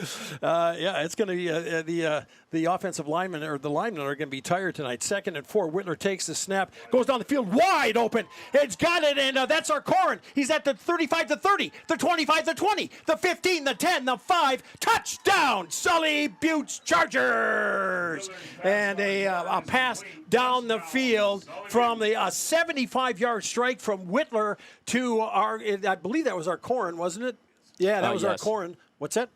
It's going to be the offensive linemen or the linemen are going to be tired tonight. 2nd and 4. Whitler takes the snap, goes down the field wide open. It's got it, and that's our Corin. He's at the 35, the 30, the 25, the 20, the 15, the 10, the 5. Touchdown, Sully Buttes Chargers, and a pass down the field from the 75-yard strike from Whitler to I believe that was our Corin, wasn't it? Yeah, that was our Corin. What's that?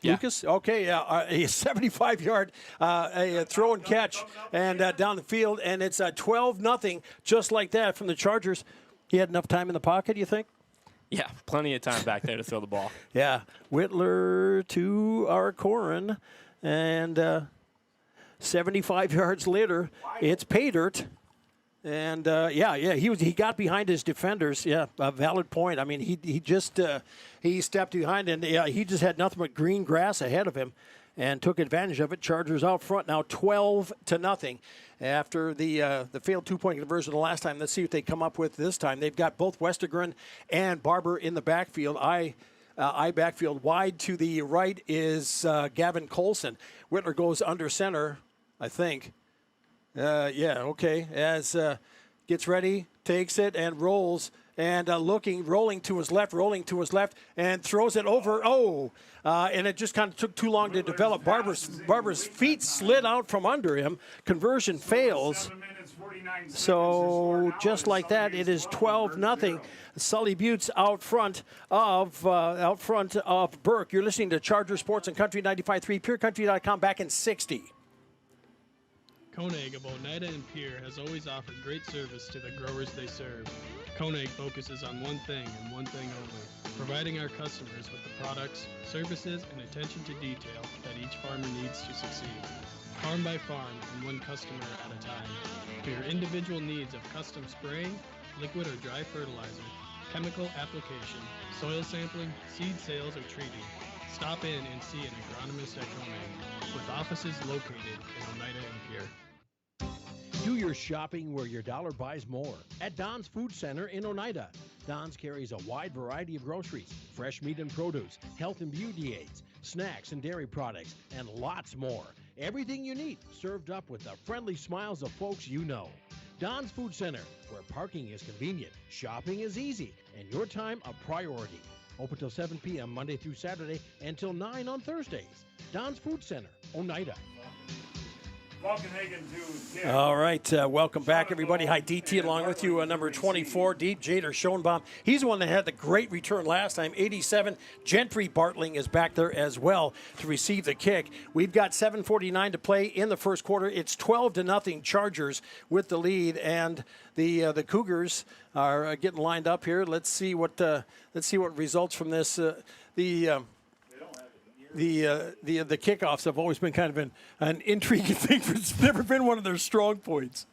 Yeah. Lucas? Okay, yeah. A 75-yard a throw and catch and down the field, and it's 12-0 just like that from the Chargers. He had enough time in the pocket, you think? Yeah, plenty of time back there to throw the ball. Yeah, Whitler to our Corin, and 75 yards later, it's pay dirt. And he got behind his defenders. Yeah, a valid point. I mean, he stepped behind, and he just had nothing but green grass ahead of him, and took advantage of it. Chargers out front now, 12-0 after the failed 2-point conversion the last time. Let's see what they come up with this time. They've got both Westergren and Barber in the backfield. I backfield. Wide to the right is Gavin Colson. Whitler goes under center, I think. Okay. As gets ready, takes it, and rolls, and rolling to his left, and throws it over. And it just kind of took too long to develop. Barber's feet slid out from under him. Conversion fails. So just like that, it is 12-0. Sully Buttes out front of Burke. You're listening to Charger Sports and Country 95.3, PureCountry.com, back in 60. Koenig of Oneida and Pierre has always offered great service to the growers they serve. Koenig focuses on one thing and one thing only, providing our customers with the products, services, and attention to detail that each farmer needs to succeed. Farm by farm and one customer at a time. For your individual needs of custom spraying, liquid or dry fertilizer, chemical application, soil sampling, seed sales, or treating, stop in and see an agronomist at Koenig, with offices located in Oneida and Pierre. Do your shopping where your dollar buys more at Don's Food Center in Oneida. Don's carries a wide variety of groceries, fresh meat and produce, health and beauty aids, snacks and dairy products, and lots more. Everything you need served up with the friendly smiles of folks you know. Don's Food Center, where parking is convenient, shopping is easy, and your time a priority. Open till 7 p.m. Monday through Saturday and till 9 on Thursdays. Don's Food Center, Oneida. All right, welcome back, everybody. Hi, DT, along with you, number 24, Deep Jader Schoenbaum. He's the one that had the great return last time, 87. Gentry Bartling is back there as well to receive the kick. We've got 7:49 to play in the first quarter. It's 12-0 Chargers with the lead, and the Cougars are getting lined up here. Let's see what results from this. The kickoffs have always been kind of an intriguing thing. It's never been one of their strong points.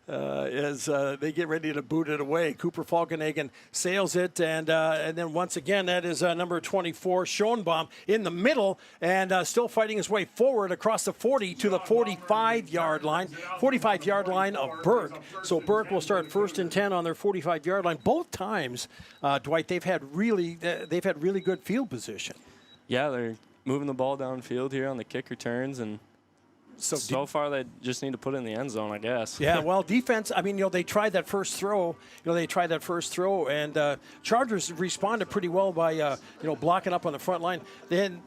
As they get ready to boot it away, Cooper Falkenhagen sails it, and then once again, that is number 24, Schoenbaum, in the middle, and still fighting his way forward across the 40 to the 45-yard line of Burke. So Burke will start 1st and 10 on their 45-yard line. Both times, Dwight, they've had really good field position. Yeah, they're moving the ball downfield here on the kick returns, and so far they just need to put it in the end zone, I guess. Yeah, well, defense, I mean, they tried that first throw. And Chargers responded pretty well by, blocking up on the front line. Then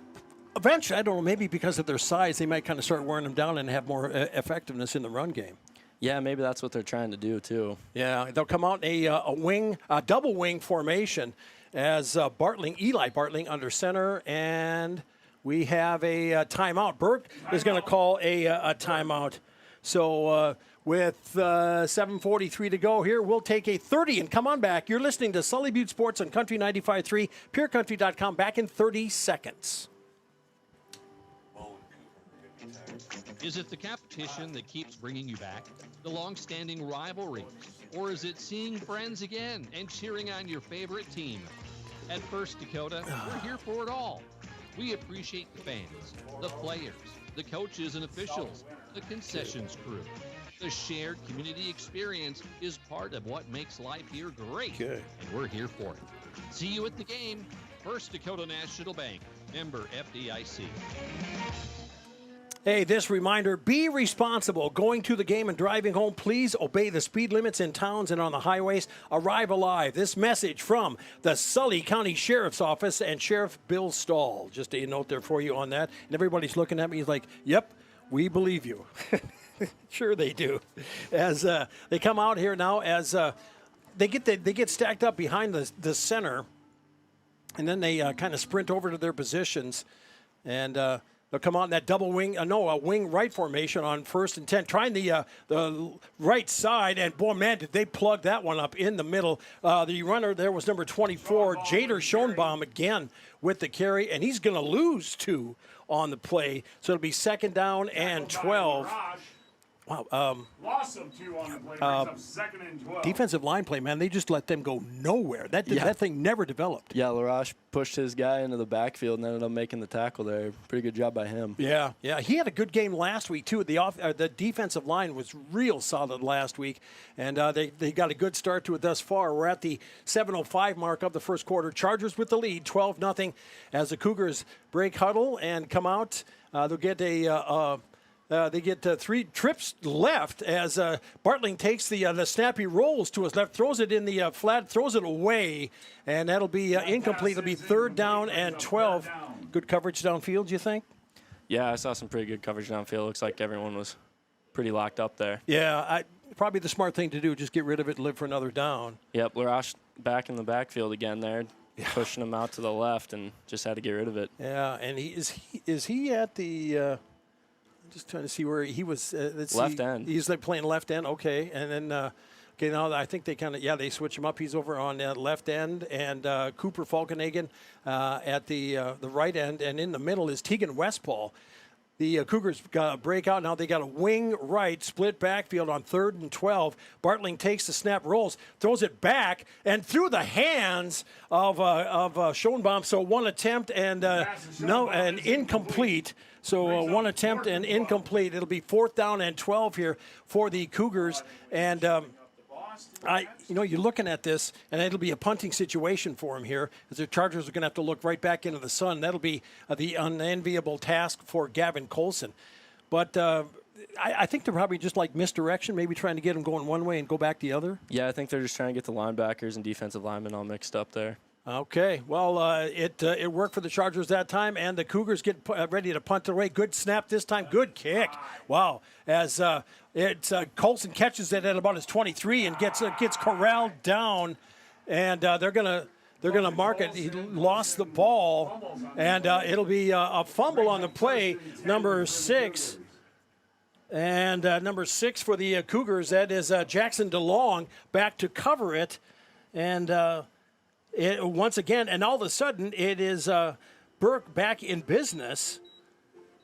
eventually, I don't know, maybe because of their size, they might kind of start wearing them down and have more effectiveness in the run game. Yeah, maybe that's what they're trying to do, too. Yeah, they'll come out in a double wing formation. as Eli Bartling under center, and we have a timeout. Burke is going to call a timeout. So with 7:43 to go here, we'll take a 30 and come on back. You're listening to Sully Butte Sports on Country 95.3, purecountry.com. Back in 30 seconds. Is it the competition that keeps bringing you back? The long-standing rivalry? Or is it seeing friends again and cheering on your favorite team? At First Dakota, we're here for it all. We appreciate the fans, the players, the coaches and officials, the concessions crew. The shared community experience is part of what makes life here great, and we're here for it. See you at the game. First Dakota National Bank, member FDIC. Hey, this reminder, be responsible. Going to the game and driving home, please obey the speed limits in towns and on the highways. Arrive alive. This message from the Sully County Sheriff's Office and Sheriff Bill Stahl. Just a note there for you on that. And everybody's looking at me, he's like, yep, we believe you. Sure they do. As they come out here now, as they get stacked up behind the center, and then they kind of sprint over to their positions, and they'll come out in that double wing, a wing right formation on 1st and 10, trying the right side, and boy, man, did they plug that one up in the middle. The runner there was number 24, Jader Schoenbaum again with the carry, and he's going to lose 2 on the play, so it'll be 2nd down and 12. Wow. Lost them 2 on the play, brings up 2nd and 12. Defensive line play, man, they just let them go nowhere. That thing never developed. Yeah, LaRoche pushed his guy into the backfield and ended up making the tackle there. Pretty good job by him. Yeah. He had a good game last week, too. The defensive line was real solid last week, and they got a good start to it thus far. We're at the 7:05 mark of the first quarter. Chargers with the lead, 12-0, as the Cougars break huddle and come out. They'll get They get 3 trips left as Bartling takes the snap. He rolls to his left, throws it in the flat, throws it away, and that'll be incomplete. It'll be 3rd down and 12. Good coverage downfield, you think? Yeah, I saw some pretty good coverage downfield. Looks like everyone was pretty locked up there. Yeah, probably the smart thing to do, just get rid of it and live for another down. Yep, LaRoche back in the backfield again there, pushing him out to the left, and just had to get rid of it. Yeah, and is he at the just trying to see where he was. Left end. He's like playing left end. Okay, and then now I think they they switch him up. He's over on left end, and Cooper Falkenhagen at the right end, and in the middle is Tegan Westpaul. The Cougars got a breakout. Now they got a wing right, split backfield on 3rd and 12. Bartling takes the snap, rolls, throws it back, and through the hands of Schoenbaum. So one attempt and incomplete. So one attempt and incomplete. It'll be 4th down and 12 here for the Cougars. And you're looking at this, and it'll be a punting situation for him here, as the Chargers are going to have to look right back into the sun. That'll be the unenviable task for Gavin Colson. But I think they're probably just like misdirection, maybe trying to get him going one way and go back the other. Yeah, I think they're just trying to get the linebackers and defensive linemen all mixed up there. Okay, well, it worked for the Chargers that time, and the Cougars get ready to punt it away. Good snap this time, good kick. Wow, as Colson catches it at about his 23 and gets corralled down, and they're gonna mark it. He lost the ball, and it'll be a fumble on the play, number 6. And number 6 for the Cougars, that is Jackson DeLong back to cover it, and once again, and all of a sudden, it is Burke back in business,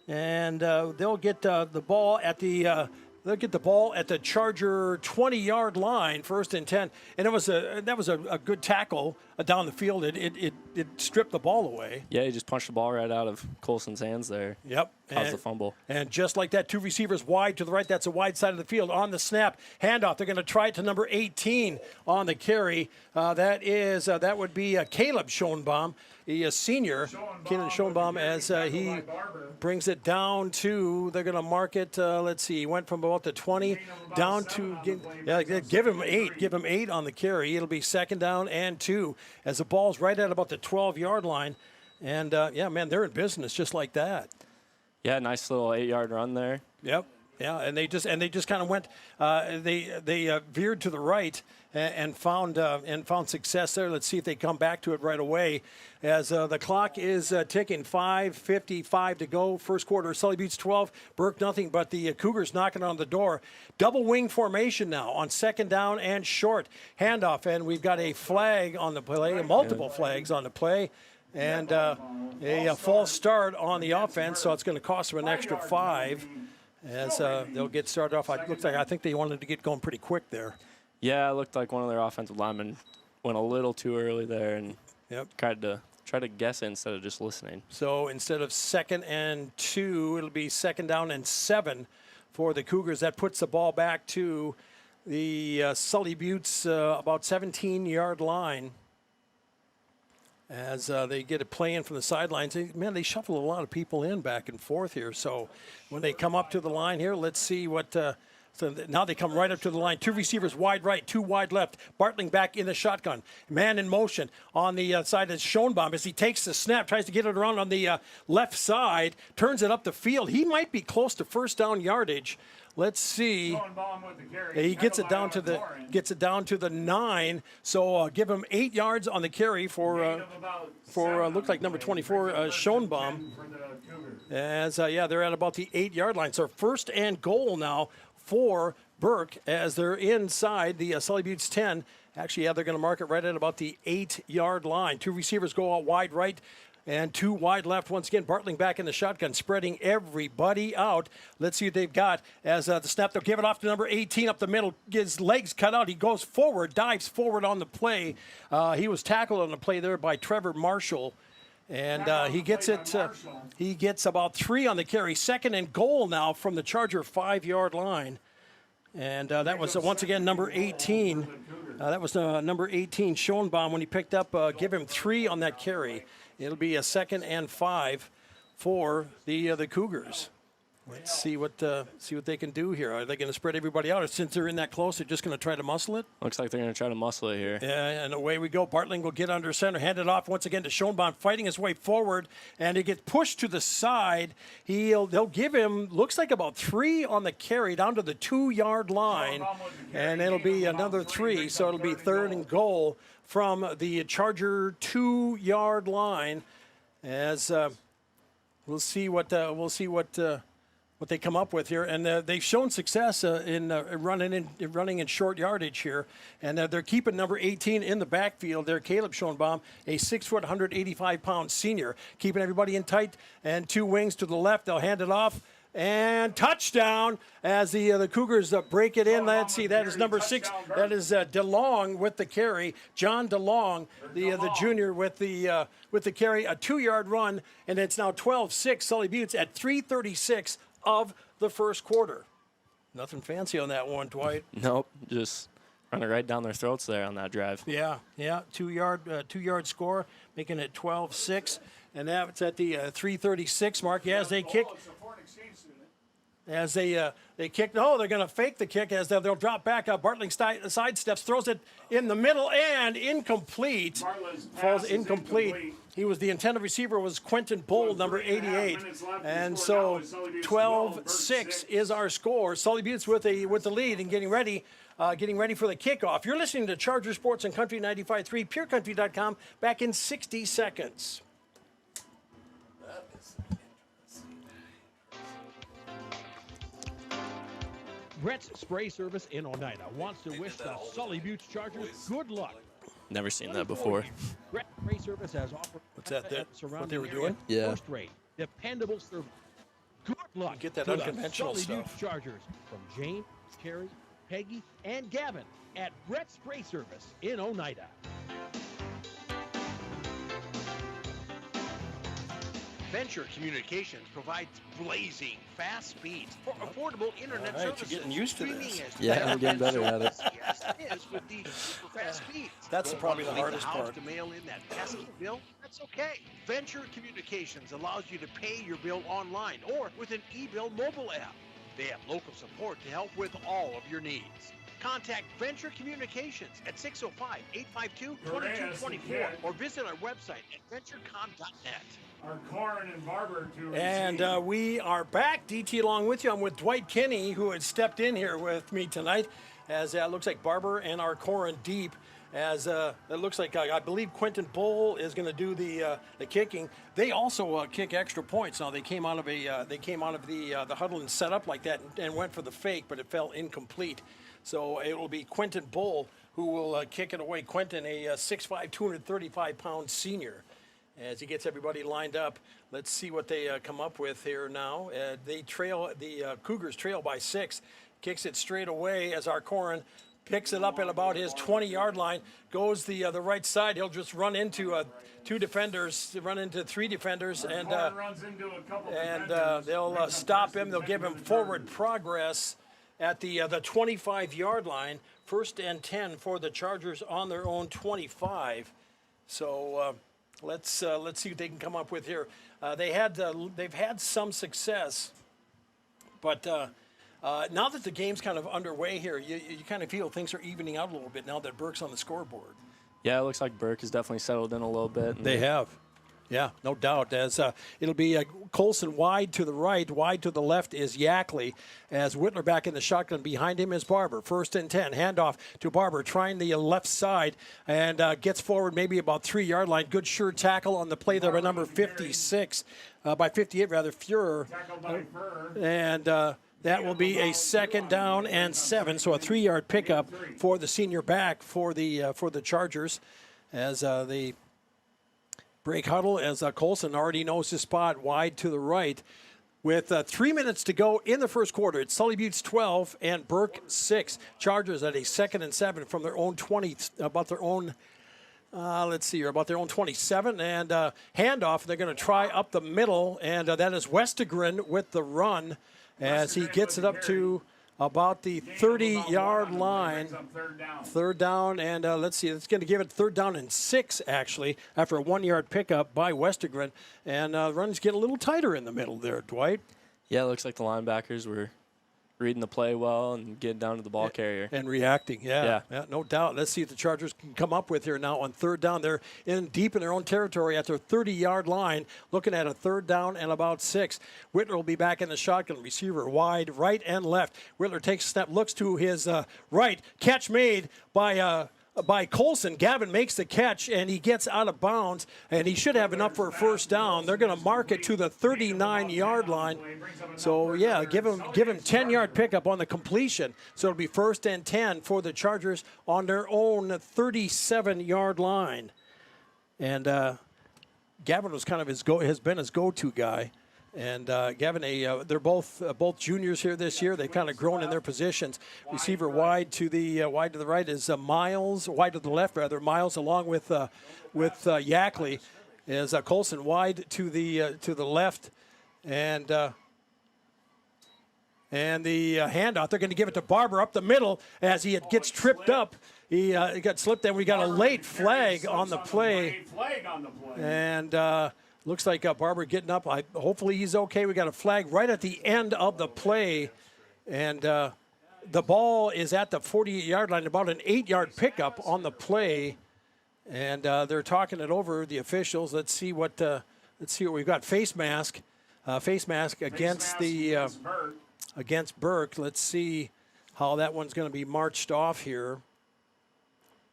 and they'll get the ball at the Charger 20-yard line, 1st and 10, and that was a good tackle down the field. It stripped the ball away. Yeah, he just punched the ball right out of Colson's hands there. Yep. Caused the fumble. And just like that, 2 receivers wide to the right. That's a wide side of the field. On the snap, handoff. They're going to try it to number 18 on the carry. That would be Caleb Schoenbaum, a senior. Caleb Schoenbaum, as he brings it down to, they're going to mark it, let's see, he went from about the 20 down to, give him 8. Give him 8 on the carry. It'll be 2nd down and 2 as the ball's right at about the 12-yard line. And, they're in business just like that. Yeah, nice little 8-yard run there. Yep. Yeah, and they just kind of went. They veered to the right and found success there. Let's see if they come back to it right away, as the clock is ticking. 5:55 to go. First quarter. Sully Buttes 12, Burke nothing. But the Cougars knocking on the door. Double wing formation now on second down and short. Handoff, and we've got a flag on the play. Multiple flags on the play. And a false start on the offense, so it's going to cost them an extra 5 as they'll get started off. It looks like I think they wanted to get going pretty quick there. Yeah, it looked like one of their offensive linemen went a little too early there and tried to guess it instead of just listening. So instead of 2nd and 2, it'll be 2nd down and 7 for the Cougars. That puts the ball back to the Sully Buttes about 17-yard line. As they get it playing from the sidelines. Man, they shuffle a lot of people in back and forth here. So when they come up to the line here, let's see what so now they come right up to the line. 2 receivers wide right, 2 wide left. Bartling back in the shotgun. Man in motion on the side is Schoenbaum as he takes the snap, tries to get it around on the left side, turns it up the field. He might be close to first down yardage. Let's see. He gets it down to the 9. So give him 8 yards on the carry for looked like number 24 Schoenbaum. As they're at about the 8-yard line. So first and goal now for Burke as they're inside the Sully Buttes 10. Actually, they're going to mark it right at about the 8-yard line. 2 receivers go out wide right. And 2 wide left. Once again, Bartling back in the shotgun, spreading everybody out. Let's see what they've got. As the snap, they'll give it off to number 18 up the middle. His legs cut out. He goes forward, dives forward on the play. He was tackled on the play there by Trevor Marshall. And he gets it. He gets about 3 on the carry. 2nd and goal now from the Charger 5-yard line. And that was once again number 18. That was number 18 Schoenbaum when he picked up. Give him 3 on that carry. It'll be a 2nd and 5 for the Cougars. Let's see what they can do here. Are they going to spread everybody out? Or since they're in that close, they're just going to try to muscle it? Looks like they're going to try to muscle it here. Yeah, and away we go. Bartling will get under center, hand it off once again to Schoenbaum, fighting his way forward, and he gets pushed to the side. They'll give him, looks like about 3 on the carry down to the 2-yard line, and it'll be another 3, so it'll be 3rd and goal from the Charger 2-yard line. As we'll see what they come up with here, and they've shown success in running in short yardage here, and they're keeping number 18 in the backfield. There, Caleb Schoenbaum, a 6-foot, 185-pound senior, keeping everybody in tight. And 2 wings to the left. They'll hand it off. And touchdown as the Cougars break it in. Let's see, that is number 6. That is DeLong with the carry. John DeLong, the junior with the carry, a 2-yard run, and it's now 12-6 Sully Buttes at 3:36 of the first quarter. Nothing fancy on that one, Dwight. Nope, just running right down their throats there on that drive. Yeah, 2-yard score, making it 12-6, and that's at the 3:36 mark. Yeah, as they kick. As they kick, they're going to fake the kick as they'll drop back. Bartling sidesteps, throws it in the middle, and incomplete. Falls incomplete. He was the intended receiver was Quentin Bull, number 88. And so 12-6 is our score. Sully Buttes with the lead and getting ready for the kickoff. You're listening to Charger Sports and Country 95.3, purecountry.com, back in 60 seconds. Brett's Spray Service in Oneida wants to wish the Sully Buttes Chargers good luck. Never seen that before. Brett Spray Service has offered what's that? What they were doing? Yeah. First rate, dependable service. Good luck. Get that to unconventional the Sully stuff. Buttes Chargers from James, Terry, Peggy, and Gavin at Brett Spray Service in Oneida. Venture Communications provides blazing fast speeds for affordable internet services. You're getting used to this. Yeah, I'm getting better at it. Yes, it is with these super fast speeds. That's probably the hardest part. To mail in that pesky bill, that's okay. Venture Communications allows you to pay your bill online or with an e-bill mobile app. They have local support to help with all of your needs. Contact Venture Communications at 605-852-2224 or visit our website at venturecom.net. Our corn and barber to And we are back. DT along with you. I'm with Dwight Kinney, who had stepped in here with me tonight, as it looks like Barber and our Corin deep. As it looks like I believe Quentin Bull is going to do the kicking. They also kick extra points. Now they came out of the huddle and set up like that and went for the fake, but it fell incomplete. So it will be Quentin Bull who will kick it away. Quentin, a 6'5", 235-pound senior. As he gets everybody lined up, let's see what they come up with here now. The Cougars trail by 6. Kicks it straight away as our Corin picks it up at about his 20-yard line, goes the right side. He'll just run into 3 defenders, and they'll stop him. They'll give him forward progress at the 25-yard line. 1st and 10 for the Chargers on their own 25. So let's see what they can come up with here. They've had some success, but. Now that the game's kind of underway here, you kind of feel things are evening out a little bit now that Burke's on the scoreboard. Yeah, it looks like Burke has definitely settled in a little bit. They have. Yeah, no doubt. As it'll be Colson wide to the right, wide to the left is Yackley. As Whitler back in the shotgun, behind him is Barber. 1st and 10, handoff to Barber, trying the left side, and gets forward maybe about 3-yard line. Good sure tackle on the play there by number 56, by 58 rather, Fuhrer. And that will be a 2nd down and 7, so a 3-yard pickup for the senior back for the Chargers, as they break huddle as Colson already knows his spot wide to the right. With 3 minutes to go in the first quarter, it's Sully Buttes 12 and Burke 6. Chargers at a 2nd and 7 from their own 20, about their own. About their own 27, and handoff. They're going to try up the middle, and that is Westegren with the run. As he gets it up to about the 30-yard line. 3rd down, and let's see, it's going to give it 3rd down and 6, actually, after a 1-yard pickup by Westegren. And runs get a little tighter in the middle there, Dwight. Yeah, it looks like the linebackers were reading the play well and getting down to the ball carrier. And reacting, yeah, no doubt. Let's see what the Chargers can come up with here now on 3rd down. They're deep in their own territory at their 30-yard line, looking at a 3rd down and about 6. Whitler will be back in the shotgun, receiver wide, right and left. Whitler takes a step, looks to his right. Catch made by Colson. Gavin makes the catch, and he gets out of bounds, and he should have enough for a 1st down. They're going to mark it to the 39-yard line. So, yeah, give him 10-yard pickup on the completion. So it'll be 1st and 10 for the Chargers on their own 37-yard line. And Gavin was kind of has been his go-to guy. And Gavin, they're both juniors here this year. They've kind of grown in their positions. Receiver wide to the right is Miles. Wide to the left, rather. Miles along with Yackley is Colson wide to the left, and the handoff. They're going to give it to Barber up the middle as he gets tripped up. He got slipped, and we got a late flag on the play. And looks like Barber getting up. Hopefully he's okay. We got a flag right at the end of the play. And the ball is at the 48-yard line, about an 8-yard pickup on the play. And they're talking it over, the officials. Let's see what we've got. Face mask against against Burke. Let's see how that one's going to be marched off here.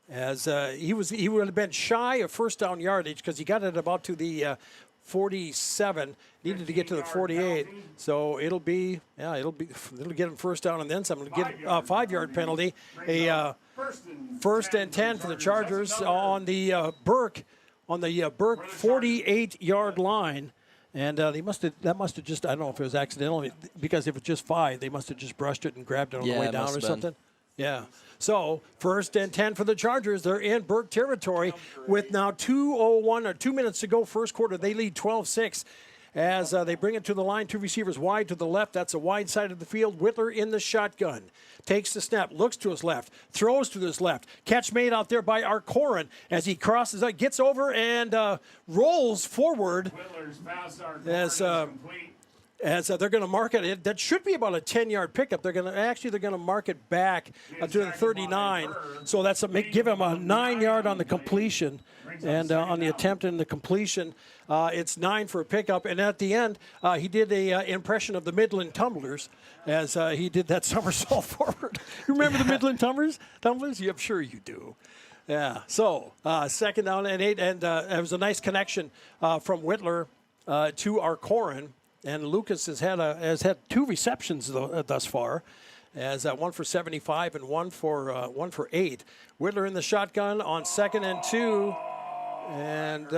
As he would have been shy of 1st down yardage because he got it about to the 47, needed to get to the 48. So it'll get him 1st down and then some. It'll get a 5-yard penalty. A 1st and 10 for the Chargers on the Burke 48-yard line. And that must have just, I don't know if it was accidental, because if it's just 5, they must have just brushed it and grabbed it on the way down or something. Yeah. So 1st and 10 for the Chargers. They're in Burke territory with now 2:01 or 2 minutes to go first quarter. They lead 12-6 as they bring it to the line. 2 receivers wide to the left. That's a wide side of the field. Whitler in the shotgun. Takes the snap, looks to his left, throws to his left. Catch made out there by Arcorin as he crosses, gets over and rolls forward. as they're going to mark it. That should be about a 10-yard pickup. They're going to mark it back to the 39. So that's give him a 9-yard on the completion, and on the attempt and the completion, it's 9 for a pickup. And at the end, he did a impression of the Midland Tumblers as he did that somersault forward. You remember the Midland Tumblers? Yeah, I'm sure you do. Yeah. So 2nd down and 8, and it was a nice connection from Whitler to our Corin. And Lucas has had 2 receptions thus far, as one for 75 and one for 8. Whitler in the shotgun on 2nd and 2, and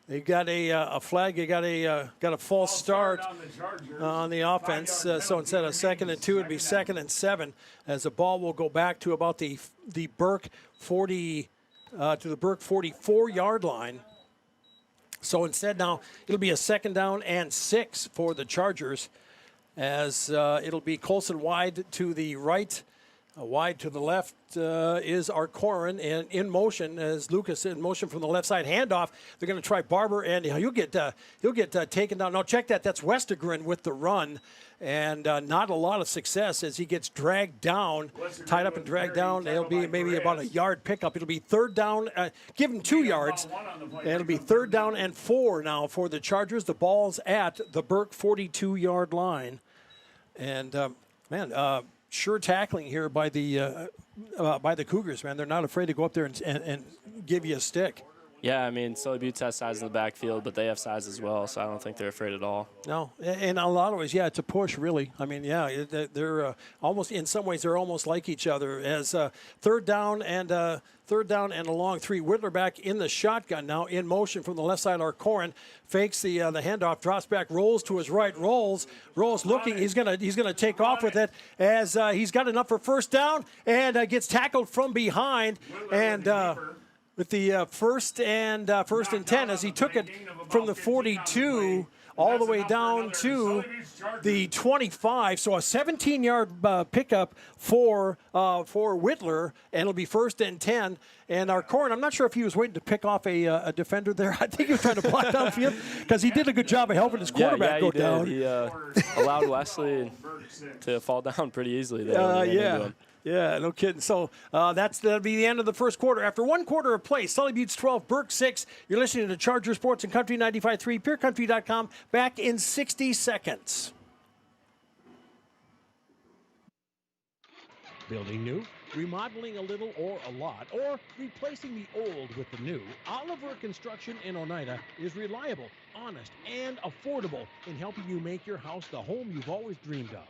they got a flag. They got a false start on the offense. So instead of 2nd and 2, it'd be 2nd and 7, as the ball will go back to about the Burke 40 to the Burke 44-yard line. So instead now it'll be a 2nd down and 6 for the Chargers, as it'll be Colson wide to the right, wide to the left is our Corin, and in motion as Lucas in motion from the left side. Handoff. They're going to try Barber, and he'll get taken down. Now check that. That's Westergren with the run, and not a lot of success as he gets dragged down, tied up and dragged down. It'll be maybe about a yard pickup. It'll be 3rd down. Give him 2 yards. And it'll be 3rd down and 4 now for the Chargers. The ball's at the Burke 42-yard line, and sure tackling here by the Cougars, man. They're not afraid to go up there and give you a stick. Yeah, I mean, Sully Buttes has size in the backfield, but they have size as well, so I don't think they're afraid at all. No, in a lot of ways, yeah, it's a push, really. I mean, yeah, they're almost, in some ways, they're almost like each other. As 3rd down and a long 3. Whitler back in the shotgun now, in motion from the left side. Our Corin fakes the handoff, drops back, rolls to his right, rolls looking. He's gonna take off with it, as he's got enough for 1st down, and gets tackled from behind, and with the first and 10, as he took it from the 42 all the way down to the 25. So a 17-yard pickup for Whitler, and it'll be 1st and 10. And our Corin, I'm not sure if he was waiting to pick off a defender there. I think he was trying to block downfield, because he did a good job of helping his quarterback go down. He allowed Wesley to fall down pretty easily there. Yeah, no kidding. So that'll be the end of the first quarter. After 1 quarter of play, Sully Buttes 12, Burke 6. You're listening to Charger Sports and Country 95.3, PureCountry.com. Back in 60 seconds. Building new, remodeling a little or a lot, or replacing the old with the new, Oliver Construction in Oneida is reliable, honest, and affordable in helping you make your house the home you've always dreamed of.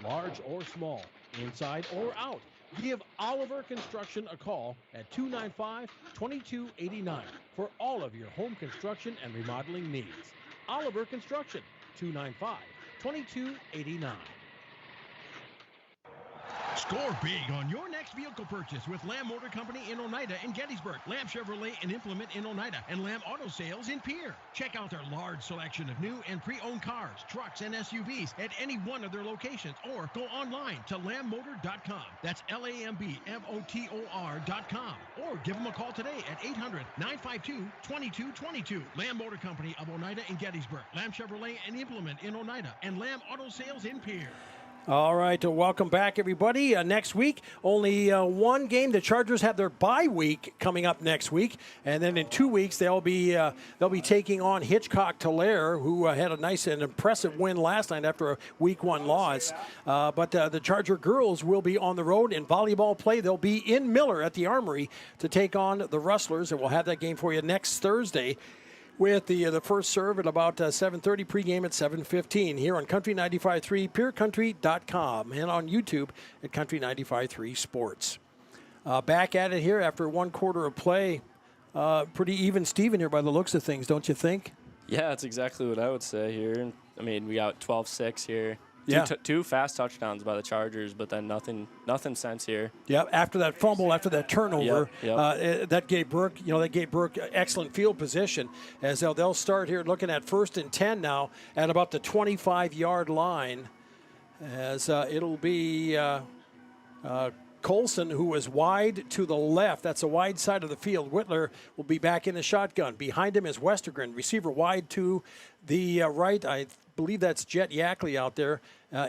Large or small, inside or out, give Oliver Construction a call at 295-2289 for all of your home construction and remodeling needs. Oliver Construction, 295-2289. Score big on your next vehicle purchase with Lamb Motor Company in Oneida and Gettysburg, Lamb Chevrolet and Implement in Oneida, and Lamb Auto Sales in Pierre. Check out their large selection of new and pre-owned cars, trucks, and SUVs at any one of their locations, or go online to lambmotor.com. That's LAMBMOTOR.com. Or give them a call today at 800-952-2222. Lamb Motor Company of Oneida and Gettysburg, Lamb Chevrolet and Implement in Oneida, and Lamb Auto Sales in Pierre. All right, welcome back, everybody. Next week, only one game. The Chargers have their bye week coming up next week, and then in 2 weeks they'll be taking on Hitchcock-Tulare, who had a nice and impressive win last night after a Week 1 loss. But the Charger girls will be on the road in volleyball play. They'll be in Miller at the Armory to take on the Rustlers, and we'll have that game for you next Thursday, with the first serve at about 7:30, pregame at 7:15 here on Country 95.3, PureCountry.com, and on YouTube at Country 95.3 Sports. Back at it here after 1 quarter of play. Pretty even Steven here by the looks of things, don't you think? Yeah, that's exactly what I would say here. I mean, we got 12-6 here. Yeah. Two fast touchdowns by the Chargers, but then nothing since here. Yeah, after that fumble, after that turnover, Yep. that gave Burke, excellent field position, as they'll start here looking at 1st and 10 now at about the 25-yard line, as it'll be Colson, who is wide to the left. That's a wide side of the field. Whitler will be back in the shotgun. Behind him is Westergren, receiver wide to the right. I believe that's Jet Yackley out there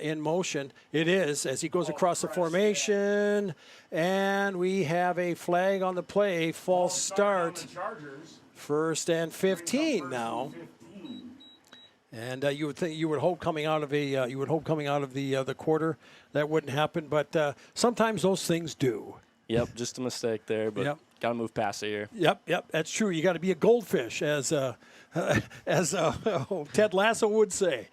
in motion. It is, as he goes across the formation. And we have a flag on the play. False start. First and 15 now. And you would think, you would hope coming out of the quarter that wouldn't happen, but sometimes those things do. Yep, just a mistake there, but got to move past it here. Yep, that's true. You got to be a goldfish, as Ted Lasso would say.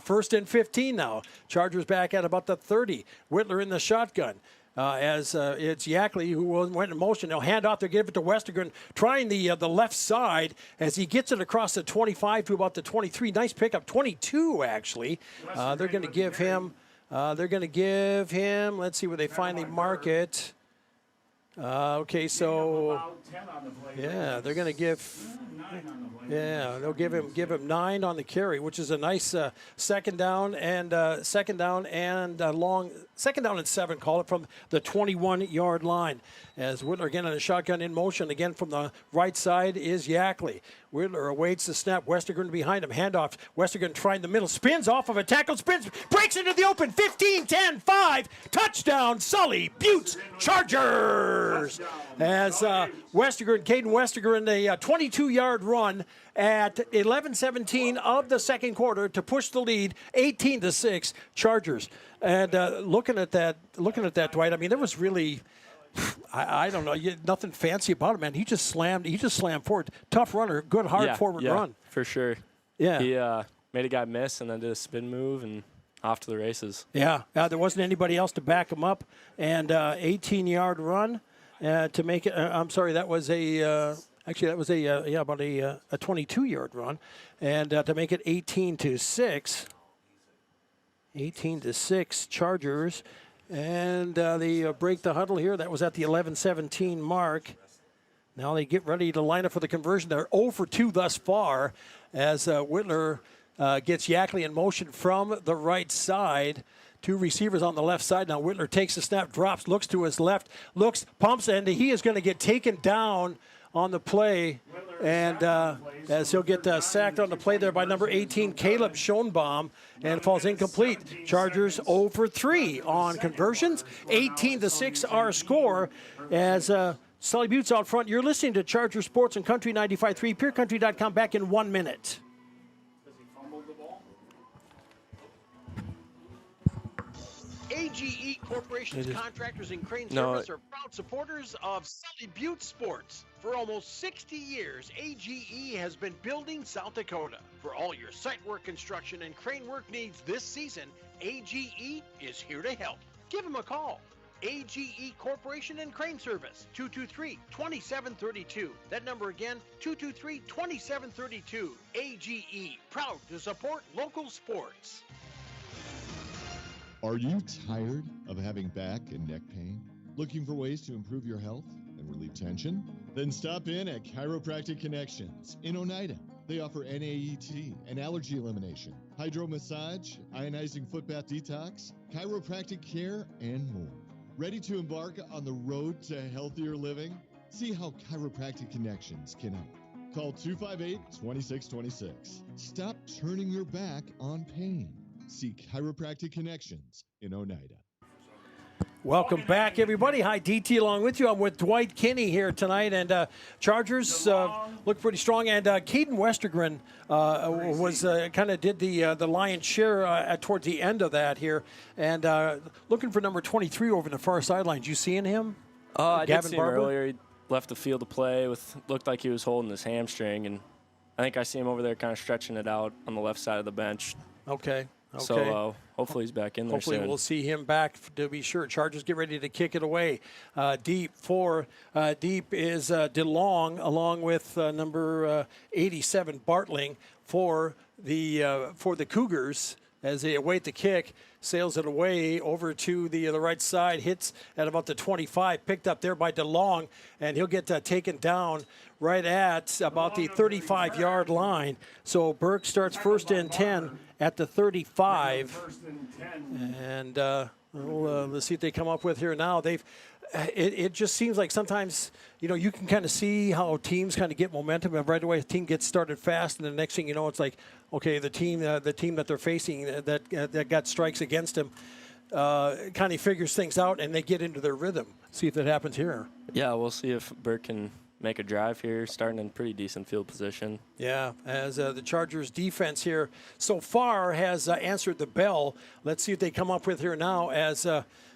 First and 15 now. Chargers back at about the 30. Whitler in the shotgun. As it's Yackley who went in motion. They'll hand off. They'll give it to Westergren, trying the left side as he gets it across the 25 to about the 23. Nice pickup, 22 actually. They're going to give him. Let's see where they finally mark it. Okay, so yeah, they're going to give. Yeah, they'll give him 9 on the carry, which is a nice second down and 7. Call it from the 21-yard line. As Whitler again on a shotgun in motion again from the right side is Yackley. Whitler awaits the snap. Westergren behind him. Handoff. Westergren trying the middle. Spins off of a tackle. Spins. Breaks into the open. 15, 10, 5. Touchdown. Sully. Buttes. Chargers. As Caden Westergren, a 22-yard run at 11:17 of the second quarter to push the lead, 18-6 Chargers. And looking at that, Dwight. I mean, there was really. I don't know. Nothing fancy about it, man. He just slammed forward. Tough runner. Good, hard forward run. For sure. Yeah. He made a guy miss and then did a spin move and off to the races. Yeah. There wasn't anybody else to back him up. And 18-yard run to make it. I'm sorry. That was a. Actually, that was about a 22-yard run, and to make it 18-6. 18-6 Chargers. And they break the huddle here. That was at the 11:17 mark. Now they get ready to line up for the conversion. They're 0 for 2 thus far as Whitler gets Yackley in motion from the right side. 2 receivers on the left side. Now Whitler takes the snap, drops, looks to his left, pumps, and he is going to get taken down on the play. And as he'll get sacked on the play there by number 18, Caleb Schoenbaum, and falls incomplete. Chargers 0 for 3 on conversions. 18-6 our score as Sully Buttes out front. You're listening to Charger Sports and Country 95.3, PureCountry.com. Back in 1 minute. AGE Corporation's contractors and crane service are proud supporters of Sully Buttes Sports. For almost 60 years, AGE has been building South Dakota. For all your site work, construction, and crane work needs this season, AGE is here to help. Give them a call. AGE Corporation and Crane Service, 223-2732. That number again, 223-2732. AGE, proud to support local sports. Are you tired of having back and neck pain? Looking for ways to improve your health and relieve tension? Then stop in at Chiropractic Connections in Oneida. They offer NAET and allergy elimination, hydro massage, ionizing foot bath detox, chiropractic care, and more. Ready to embark on the road to healthier living? See how Chiropractic Connections can help. Call 258-2626. Stop turning your back on pain. See Chiropractic Connections in Oneida. Welcome back, everybody. Hi, DT along with you. I'm with Dwight Kinney here tonight, and Chargers look pretty strong. And Caden Westergren was kind of did the lion's share towards the end of that here, and looking for number 23 over in the far sideline. Did you seeing him? I did see him earlier. He left the field to play looked like he was holding his hamstring, and I think I see him over there kind of stretching it out on the left side of the bench. Okay. So hopefully he's back in there Hopefully soon. We'll see him back to be sure. Chargers get ready to kick it away. Deep is DeLong along with number 87 Bartling for the Cougars as they await the kick. Sails it away over to the right side. Hits at about the 25. Picked up there by DeLong, and he'll get taken down right at about the 35-yard line. So Burke starts first and 10 at the 35. And let's see what they come up with here now. it just seems like sometimes, you can kind of see how teams kind of get momentum, and right away a team gets started fast, and the next thing you know, it's like, okay, the team that they're facing that got strikes against them kind of figures things out, and they get into their rhythm. See if that happens here. Yeah, we'll see if Burke can make a drive here, starting in pretty decent field position. Yeah, as the Chargers defense here so far has answered the bell. Let's see what they come up with here now as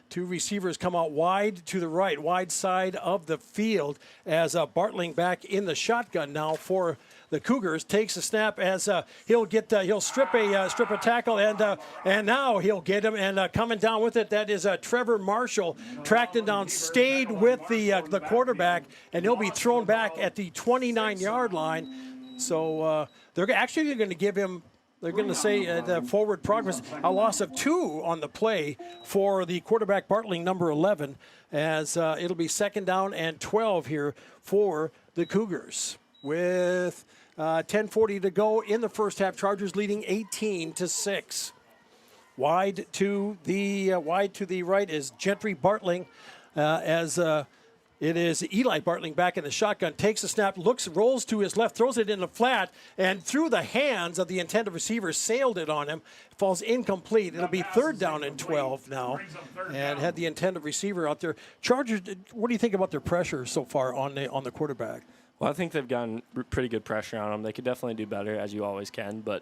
two receivers come out wide to the right, wide side of the field, as Bartling back in the shotgun now for the Cougars. Takes a snap as he'll strip a tackle, and now he'll get him, and coming down with it, that is Trevor Marshall, tracked him down, stayed with the quarterback, and he'll be thrown back at the 29-yard line. So they're actually going to give him. They're going to say the forward progress, a loss of 2 on the play for the quarterback, Bartling, number 11, as it'll be 2nd down and 12 here for the Cougars. With 10:40 to go in the first half, Chargers leading 18-6. Wide to the right is Gentry Bartling, as it is Eli Bartling back in the shotgun, takes a snap, rolls to his left, throws it in the flat, and through the hands of the intended receiver, sailed it on him. Falls incomplete. It'll be 3rd down and 12 now, and had the intended receiver out there. Chargers, what do you think about their pressure so far on the quarterback? Well, I think they've gotten pretty good pressure on him. They could definitely do better, as you always can, but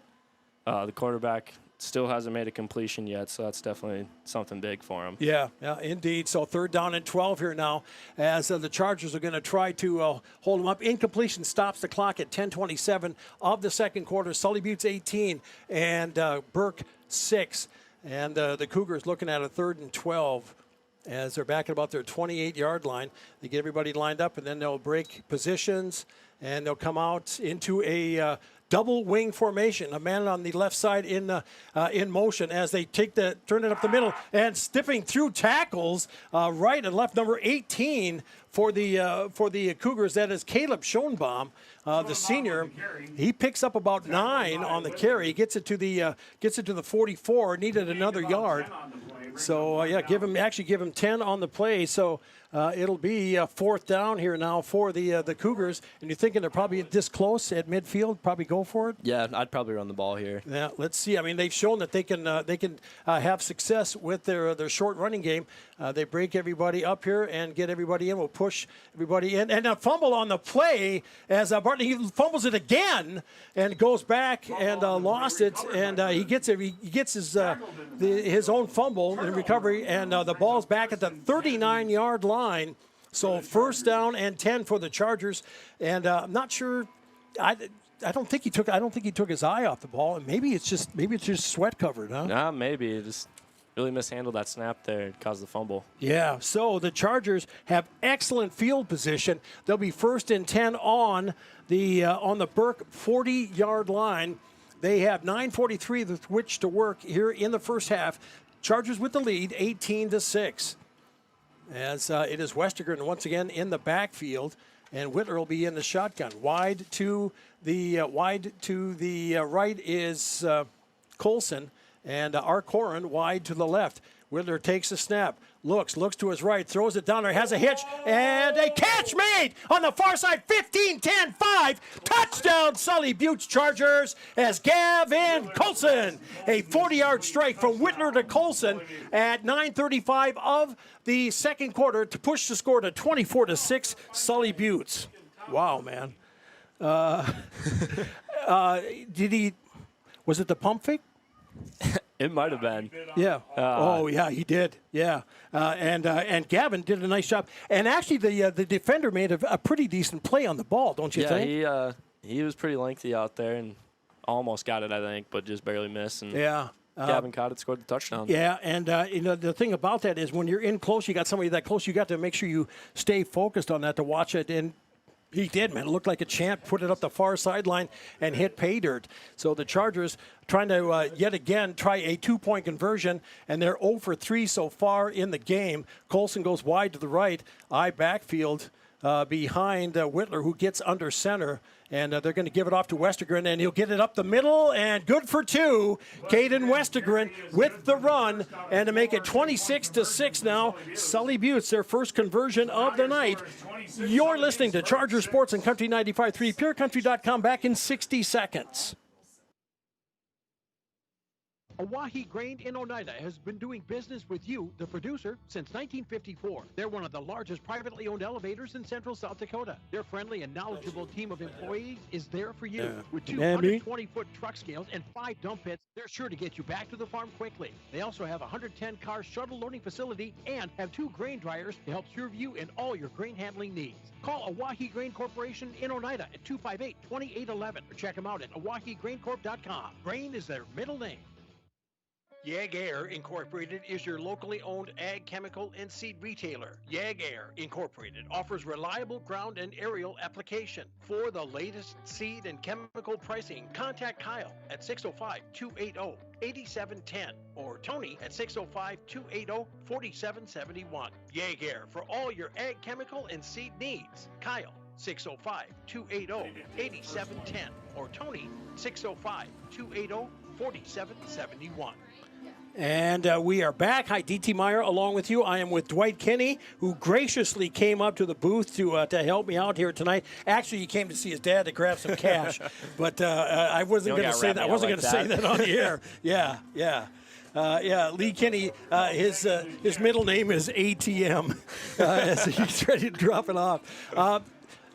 the quarterback still hasn't made a completion yet, so that's definitely something big for him. Yeah, indeed. So 3rd down and 12 here now, as the Chargers are going to try to hold them up. Incompletion stops the clock at 10:27 of the second quarter. Sully Buttes 18 and Burke 6. And the Cougars looking at a 3rd and 12 as they're back at about their 28-yard line. They get everybody lined up, and then they'll break positions, and they'll come out into a double wing formation. A man on the left side in motion as they turn it up the middle, and stiffing through tackles right and left. Number 18 for the Cougars, that is Caleb Schoenbaum, the senior. He picks up about 9 on the carry. Gets it to the 44. Needed another yard. So give him 10 on the play. So it'll be 4th down here now for the Cougars. And you're thinking they're probably this close at midfield, probably go for it? Yeah, I'd probably run the ball here. Yeah, let's see. I mean, they've shown that they can have success with their short running game. They break everybody up here and get everybody in. We'll push everybody in, and a fumble on the play as Bartley, he fumbles it again and goes back and lost it, and he gets his own fumble in recovery, and the ball's back at the 39-yard line. So 1st down and 10 for the Chargers, and I'm not sure. I don't think he took his eye off the ball, and maybe it's just sweat covered, huh? Nah, maybe it just really mishandled that snap there. It caused the fumble. Yeah, so the Chargers have excellent field position. They'll be 1st and 10 on the Burke 40-yard line. They have 9:43 with which to work here in the first half. Chargers with the lead, 18-6. As it is Westergren once again in the backfield, and Whitler will be in the shotgun. Wide to the right is Colson, and Arcorin wide to the left. Whitler takes a snap, looks to his right, throws it down there, has a hitch, and a catch made on the far side, 15-10-5. Touchdown, Sully Buttes Chargers, as Gavin Colson. A 40-yard strike from Whitler to Colson at 9:35 of the second quarter to push the score to 24-6, Sully Buttes. Wow, man. Was it the pump fake? It might have been. Yeah. Yeah, he did. Yeah. And Gavin did a nice job. And actually, the defender made a pretty decent play on the ball, don't you think? Yeah, he was pretty lengthy out there and almost got it, I think, but just barely missed. And yeah. Gavin caught it, scored the touchdown. Yeah, and the thing about that is when you're in close, you got somebody that close, you got to make sure you stay focused on that to watch it. And he did, man. It looked like a champ. Put it up the far sideline and hit pay dirt. So the Chargers trying to yet again try a 2-point conversion, and they're 0 for 3 so far in the game. Colson goes wide to the right, backfield behind Whitler, who gets under center, And they're going to give it off to Westergren, and he'll get it up the middle, and good for 2. Caden Westergren with the run, and to make it 26-6 now. Sully Buttes, their first conversion of the night. You're listening to Charger Sports and Country 95.3, PureCountry.com, back in 60 seconds. Oahe Grain in Oneida has been doing business with you, the producer, since 1954. They're one of the largest privately owned elevators in central South Dakota. Their friendly and knowledgeable team of employees is there for you. With 220-foot truck scales and 5 dump pits, they're sure to get you back to the farm quickly. They also have a 110-car shuttle loading facility and have 2 grain dryers to help serve you in all your grain handling needs. Call Oahe Grain Corporation in Oneida at 258-2811 or check them out at oahegraincorp.com. Grain is their middle name. Yag Air Incorporated is your locally owned ag chemical and seed retailer. Yag Air Incorporated offers reliable ground and aerial application. For the latest seed and chemical pricing, contact Kyle at 605-280-8710 or Tony at 605-280-4771. Yag Air for all your ag chemical and seed needs. Kyle 605-280-8710 or Tony 605-280-4771. And we are back. Hi, D.T. Meyer along with you. I am with Dwight Kinney, who graciously came up to the booth to help me out here tonight. Actually, he came to see his dad to grab some cash, but I wasn't going to say that. I wasn't going to say that on the air. Yeah. Lee Kinney, his middle name is ATM, as he's ready to drop it off.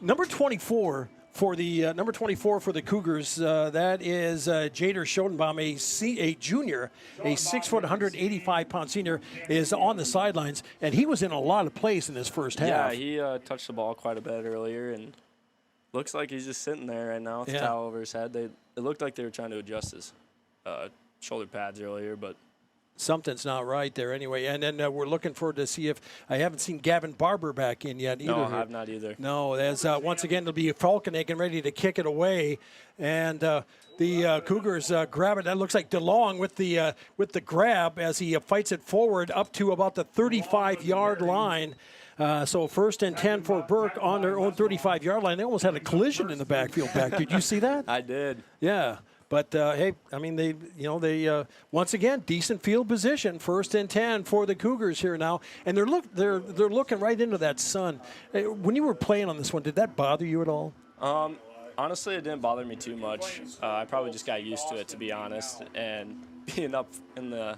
Number 24. For the number 24 for the Cougars, that is Jader Schoenbaum, a junior, a 6 foot, 185-pound senior, is on the sidelines, and he was in a lot of plays in this first half. Yeah, he touched the ball quite a bit earlier, and looks like he's just sitting there right now with the towel over his head. It looked like they were trying to adjust his shoulder pads earlier, but something's not right there anyway. And then we're looking forward to see if – I haven't seen Gavin Barber back in yet either. No, I have not either. No, as once again it'll be Falconek and ready to kick it away. And the Cougars grab it. That looks like DeLong with the grab as he fights it forward up to about the 35-yard line. So 1st and 10 for Burke on their own 35-yard line. They almost had a collision in the backfield back. Did you see that? I did. Yeah. But hey, I mean they once again decent field position, 1st and 10 for the Cougars here now, and they're looking right into that sun. When you were playing on this one, did that bother you at all? Honestly, it didn't bother me too much. I probably just got used to it, to be honest. And being up in the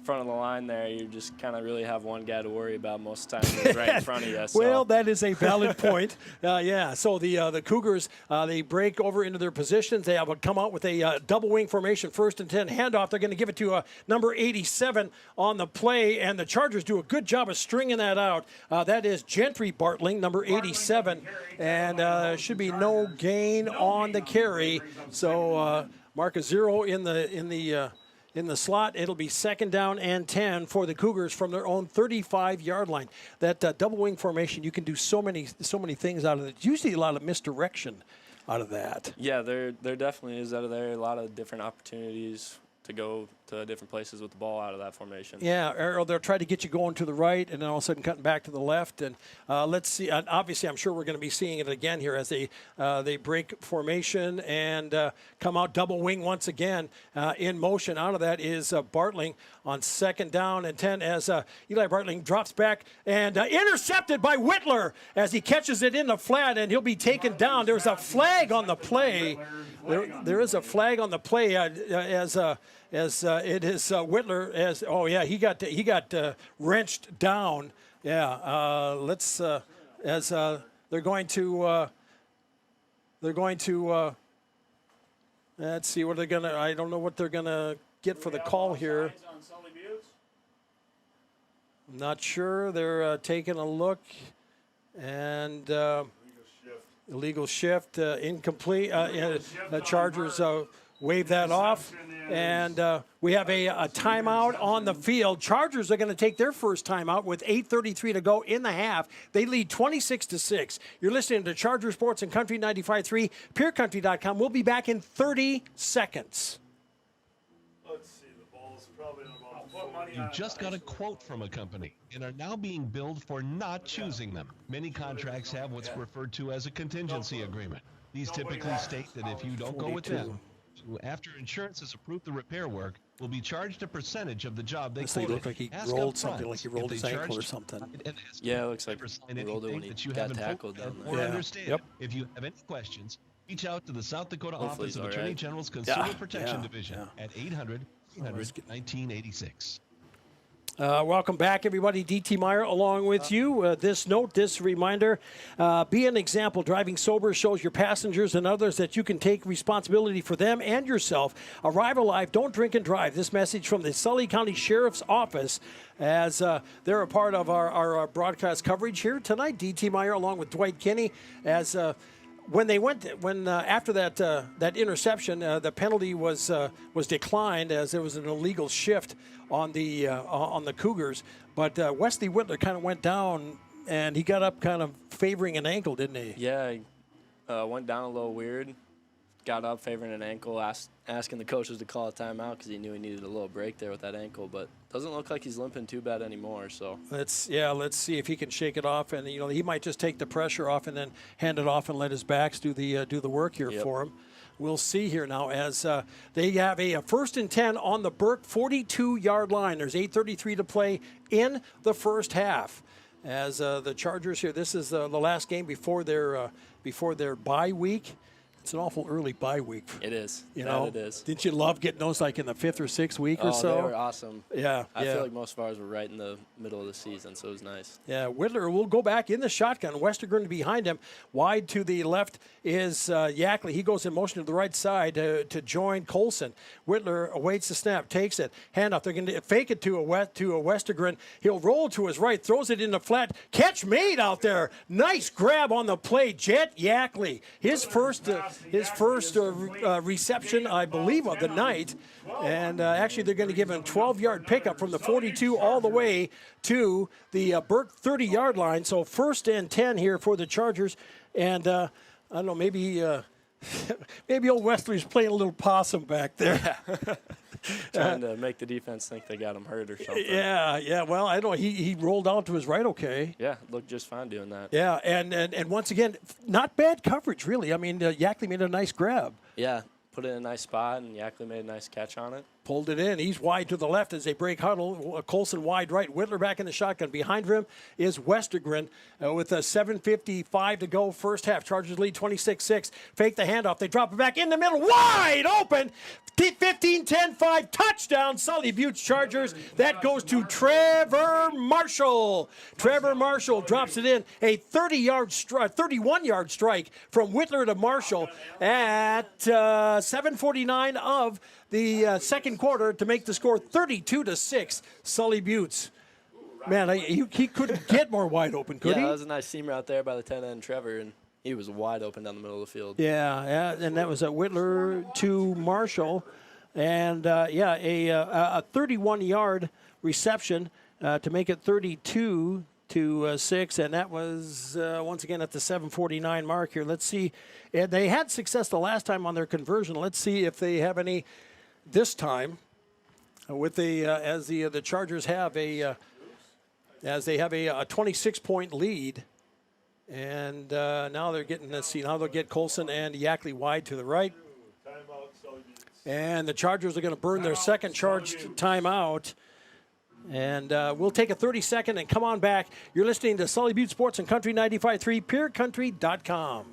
front of the line there, you just kind of really have one guy to worry about most of the time. He's right in front of you. So. Well, that is a valid point. So the Cougars, they break over into their positions. They have come out with a double wing formation, 1st and 10 handoff. They're going to give it to number 87 on the play, and the Chargers do a good job of stringing that out. That is Gentry Bartling, number 87, and should be no gain on the carry. So mark a 0 in the slot. It'll be 2nd down and 10 for the Cougars from their own 35-yard line. That double wing formation, you can do so many things out of it. Usually a lot of misdirection out of that. Yeah, there definitely is out of there. A lot of different opportunities to go to different places with the ball out of that formation. Yeah, or they'll try to get you going to the right and then all of a sudden cutting back to the left. And let's see. Obviously, I'm sure we're going to be seeing it again here as they break formation and come out double wing once again in motion. Out of that is Bartling on 2nd down and 10 as Eli Bartling drops back and intercepted by Whitler as he catches it in the flat, and he'll be taken down. There's a flag on the play. There is a flag on the play as it is Whitler he got wrenched down. Yeah, let's as they're going to let's see what they're gonna. I don't know what they're gonna get for the call here. I'm not sure. They're taking a look, and illegal shift, incomplete. The Chargers wave that off, and we have a timeout on the field. Chargers are going to take their first timeout with 8:33 to go in the half. They lead 26-6. You're listening to Charger Sports and Country 95.3, PureCountry.com. We'll be back in 30 seconds. Let's see, the ball's probably about You just got a quote from a company and are now being billed for not choosing them. Many contracts have what's referred to as a contingency agreement. These typically state that if you don't go with them, after insurance has approved the repair work, will be charged a percentage of the job they This thing quoted. looked like he Ask rolled upfront something, like he if rolled they his ankle charged or something. and ask Yeah, it looks like sign he rolled it when anything he that you got haven't tackled fully down read or there. understand. Yep. If you have any questions, reach out to the South Dakota Hopefully Office of he's all Attorney right. General's Consumer Protection yeah, Division yeah. at 800-300-1986. Welcome back, everybody. DT Meyer along with you. This reminder, be an example. Driving sober shows your passengers and others that you can take responsibility for them and yourself. Arrive alive, don't drink and drive. This message from the Sully County Sheriff's Office as they're a part of our broadcast coverage here tonight. DT Meyer along with Dwight Kinney as after that interception, the penalty was declined as there was an illegal shift on the Cougars. But Wesley Whitler kind of went down, and he got up kind of favoring an ankle, didn't he? Yeah, he went down a little weird, got up favoring an ankle, asking the coaches to call a timeout because he knew he needed a little break there with that ankle. But doesn't look like he's limping too bad anymore. So let's see if he can shake it off, and he might just take the pressure off and then hand it off and let his backs do the work here for him. We'll see here now as they have a 1st and 10 on the Burke 42-yard line. There's 8:33 to play in the first half. As the Chargers here, this is the last game before their bye week. It's an awful early bye week. It is. You know, it is. Didn't you love getting those like in the 5th or 6th week or so? They were awesome. Yeah, I feel like most of ours were right in the middle of the season, so it was nice. Yeah, Whitler will go back in the shotgun. Westergren behind him. Wide to the left is Yackley. He goes in motion to the right side to join Colson. Whitler awaits the snap, takes it. Handoff. They're going to fake it to a Westergren. He'll roll to his right, throws it in the flat. Catch made out there. Nice grab on the play. Jet Yackley. His first reception, I believe, of the night. And actually, they're going to give him a 12-yard pickup from the 42 all the way to the Burke 30-yard line. So 1st and 10 here for the Chargers. And I don't know, maybe old Wesley's playing a little possum back there. Trying to make the defense think they got him hurt or something. Yeah. Well, I don't know. He rolled out to his right okay. Yeah, looked just fine doing that. Yeah, and once again, not bad coverage, really. I mean, Yackley made a nice grab. Yeah, put it in a nice spot, and Yackley made a nice catch on it. Pulled it in. He's wide to the left as they break huddle. Colson wide right. Whitler back in the shotgun. Behind him is Westergren with a 7:55 to go first half. Chargers lead 26-6. Fake the handoff. They drop it back in the middle. Wide open. 15-10-5 touchdown. Sully Buttes Chargers. That goes to Trevor Marshall. Trevor Marshall drops it in. A 31-yard strike from Whitler to Marshall at 7:49 of the second quarter to make the score 32-6. Sully Buttes. Man, he couldn't get more wide open, could he? Yeah, that was a nice seam out there by the 10 end Trevor, and he was wide open down the middle of the field. Yeah, and that was a Whitler to Marshall. And, a 31-yard reception to make it 32-6, and that was, once again, at the 7:49 mark here. Let's see. And they had success the last time on their conversion. Let's see if they have any this time with as the Chargers have a 26-point lead. And now they're getting, let's see, now they'll get Colson and Yackley wide to the right. And the Chargers are going to burn their second charged timeout. And we'll take a 30-second and come on back. You're listening to Sully Butte Sports and Country 95.3, PureCountry.com.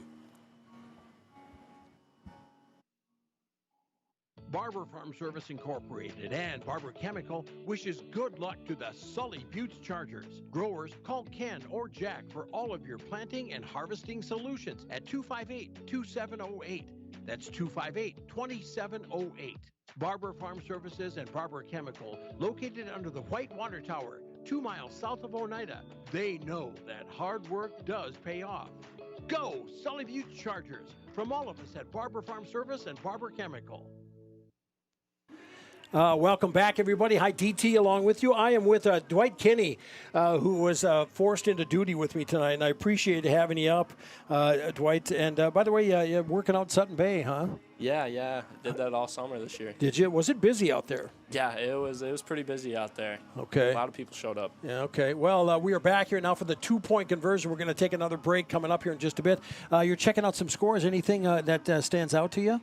Barber Farm Service Incorporated and Barber Chemical wishes good luck to the Sully Buttes Chargers. Growers, call Ken or Jack for all of your planting and harvesting solutions at 258-2708. That's 258-2708. Barber Farm Services and Barber Chemical, located under the White Water Tower, 2 miles south of Oneida. They know that hard work does pay off. Go, Sully Buttes Chargers, from all of us at Barber Farm Service and Barber Chemical. Welcome back, everybody. Hi, DT, along with you. I am with Dwight Kinney, who was forced into duty with me tonight, and I appreciate having you up, Dwight. And by the way, you're working out Sutton Bay, huh? Yeah. Did that all summer this year. Did you? Was it busy out there? Yeah, it was pretty busy out there. Okay. A lot of people showed up. Yeah, okay. Well, we are back here now for the 2-point conversion. We're going to take another break coming up here in just a bit. You're checking out some scores. Anything that stands out to you?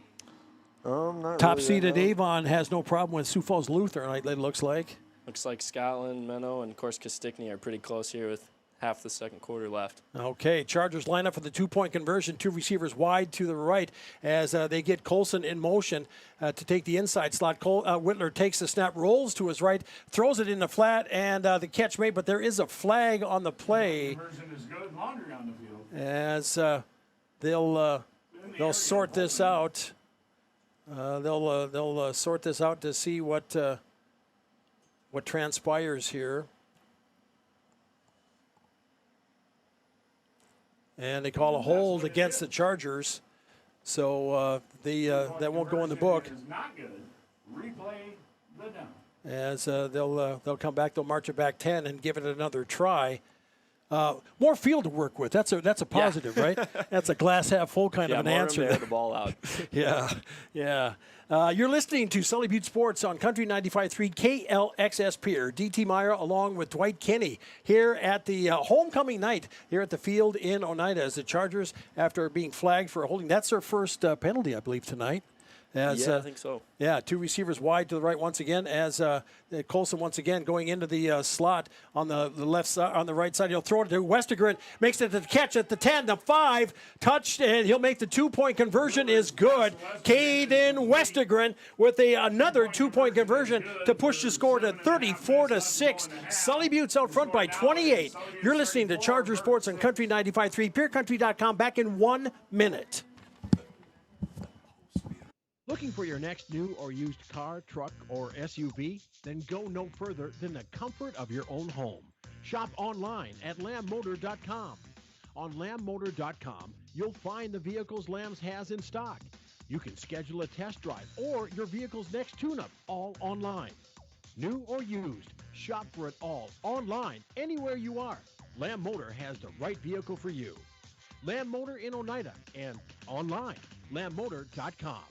Not Top really seeded right now. Avon has no problem with Sioux Falls Lutheran, it looks like. Looks like Scotland, Menno, and of course Castigny are pretty close here with half the second quarter left. Okay, Chargers line up for the 2-point conversion. 2 receivers wide to the right as they get Colson in motion to take the inside slot. Whitler takes the snap, rolls to his right, throws it in the flat, and the catch made, but there is a flag on the play. Conversion is good. Laundry on the field. As they'll sort this out. They'll sort this out to see what transpires here. And they call a hold against the Chargers, so that won't go in the book. Is not good. Replay the down. As they'll come back, they'll march it back 10 and give it another try. More field to work with. That's a positive, right? That's a glass half full kind of an answer. Yeah, more room to air the ball out. Yeah. You're listening to Sully Butte Sports on Country 95.3 KLXS Pier. DT Meyer along with Dwight Kinney here at the homecoming night here at the field in Oneida as the Chargers, after being flagged for a holding, that's their first penalty, I believe, tonight. I think so. Yeah, 2 receivers wide to the right once again as Colson once again going into the slot on the left side, on the right side. He'll throw it to Westergren, makes it to the catch at the 10, the 5, touched, and he'll make the 2-point conversion is good. Caden Westergren with another 2-point conversion to push the score to 34-6. Sully Butte's out front by 28. You're listening to Charger Sports on Country 95.3, PeerCountry.com. Back in 1 minute. Looking for your next new or used car, truck, or SUV? Then go no further than the comfort of your own home. Shop online at lambmotor.com. On lambmotor.com, you'll find the vehicles Lambs has in stock. You can schedule a test drive or your vehicle's next tune-up, all online. New or used, shop for it all online, anywhere you are. Lamb Motor has the right vehicle for you. Lamb Motor in Oneida and online, lambmotor.com.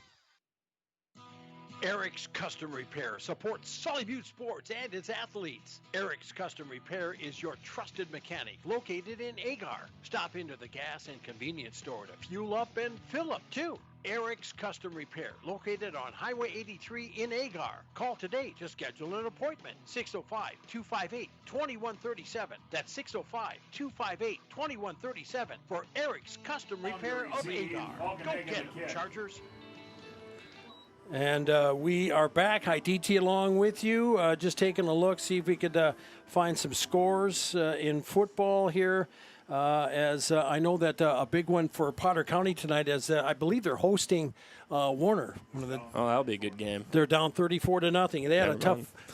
Eric's Custom Repair supports Sully Butte Sports and its athletes. Eric's Custom Repair is your trusted mechanic located in Agar. Stop into the gas and convenience store to fuel up and fill up too. Eric's Custom Repair, located on Highway 83 in Agar. Call today to schedule an appointment. 605-258-2137. That's 605-258-2137 for Eric's Custom Repair of Agar. Go get them, Chargers. And we are back. Hi, DT, along with you. Just taking a look, see if we could find some scores in football here. As I know that a big one for Potter County tonight is I believe they're hosting Warner. That'll be a good game. They're down 34-0. They had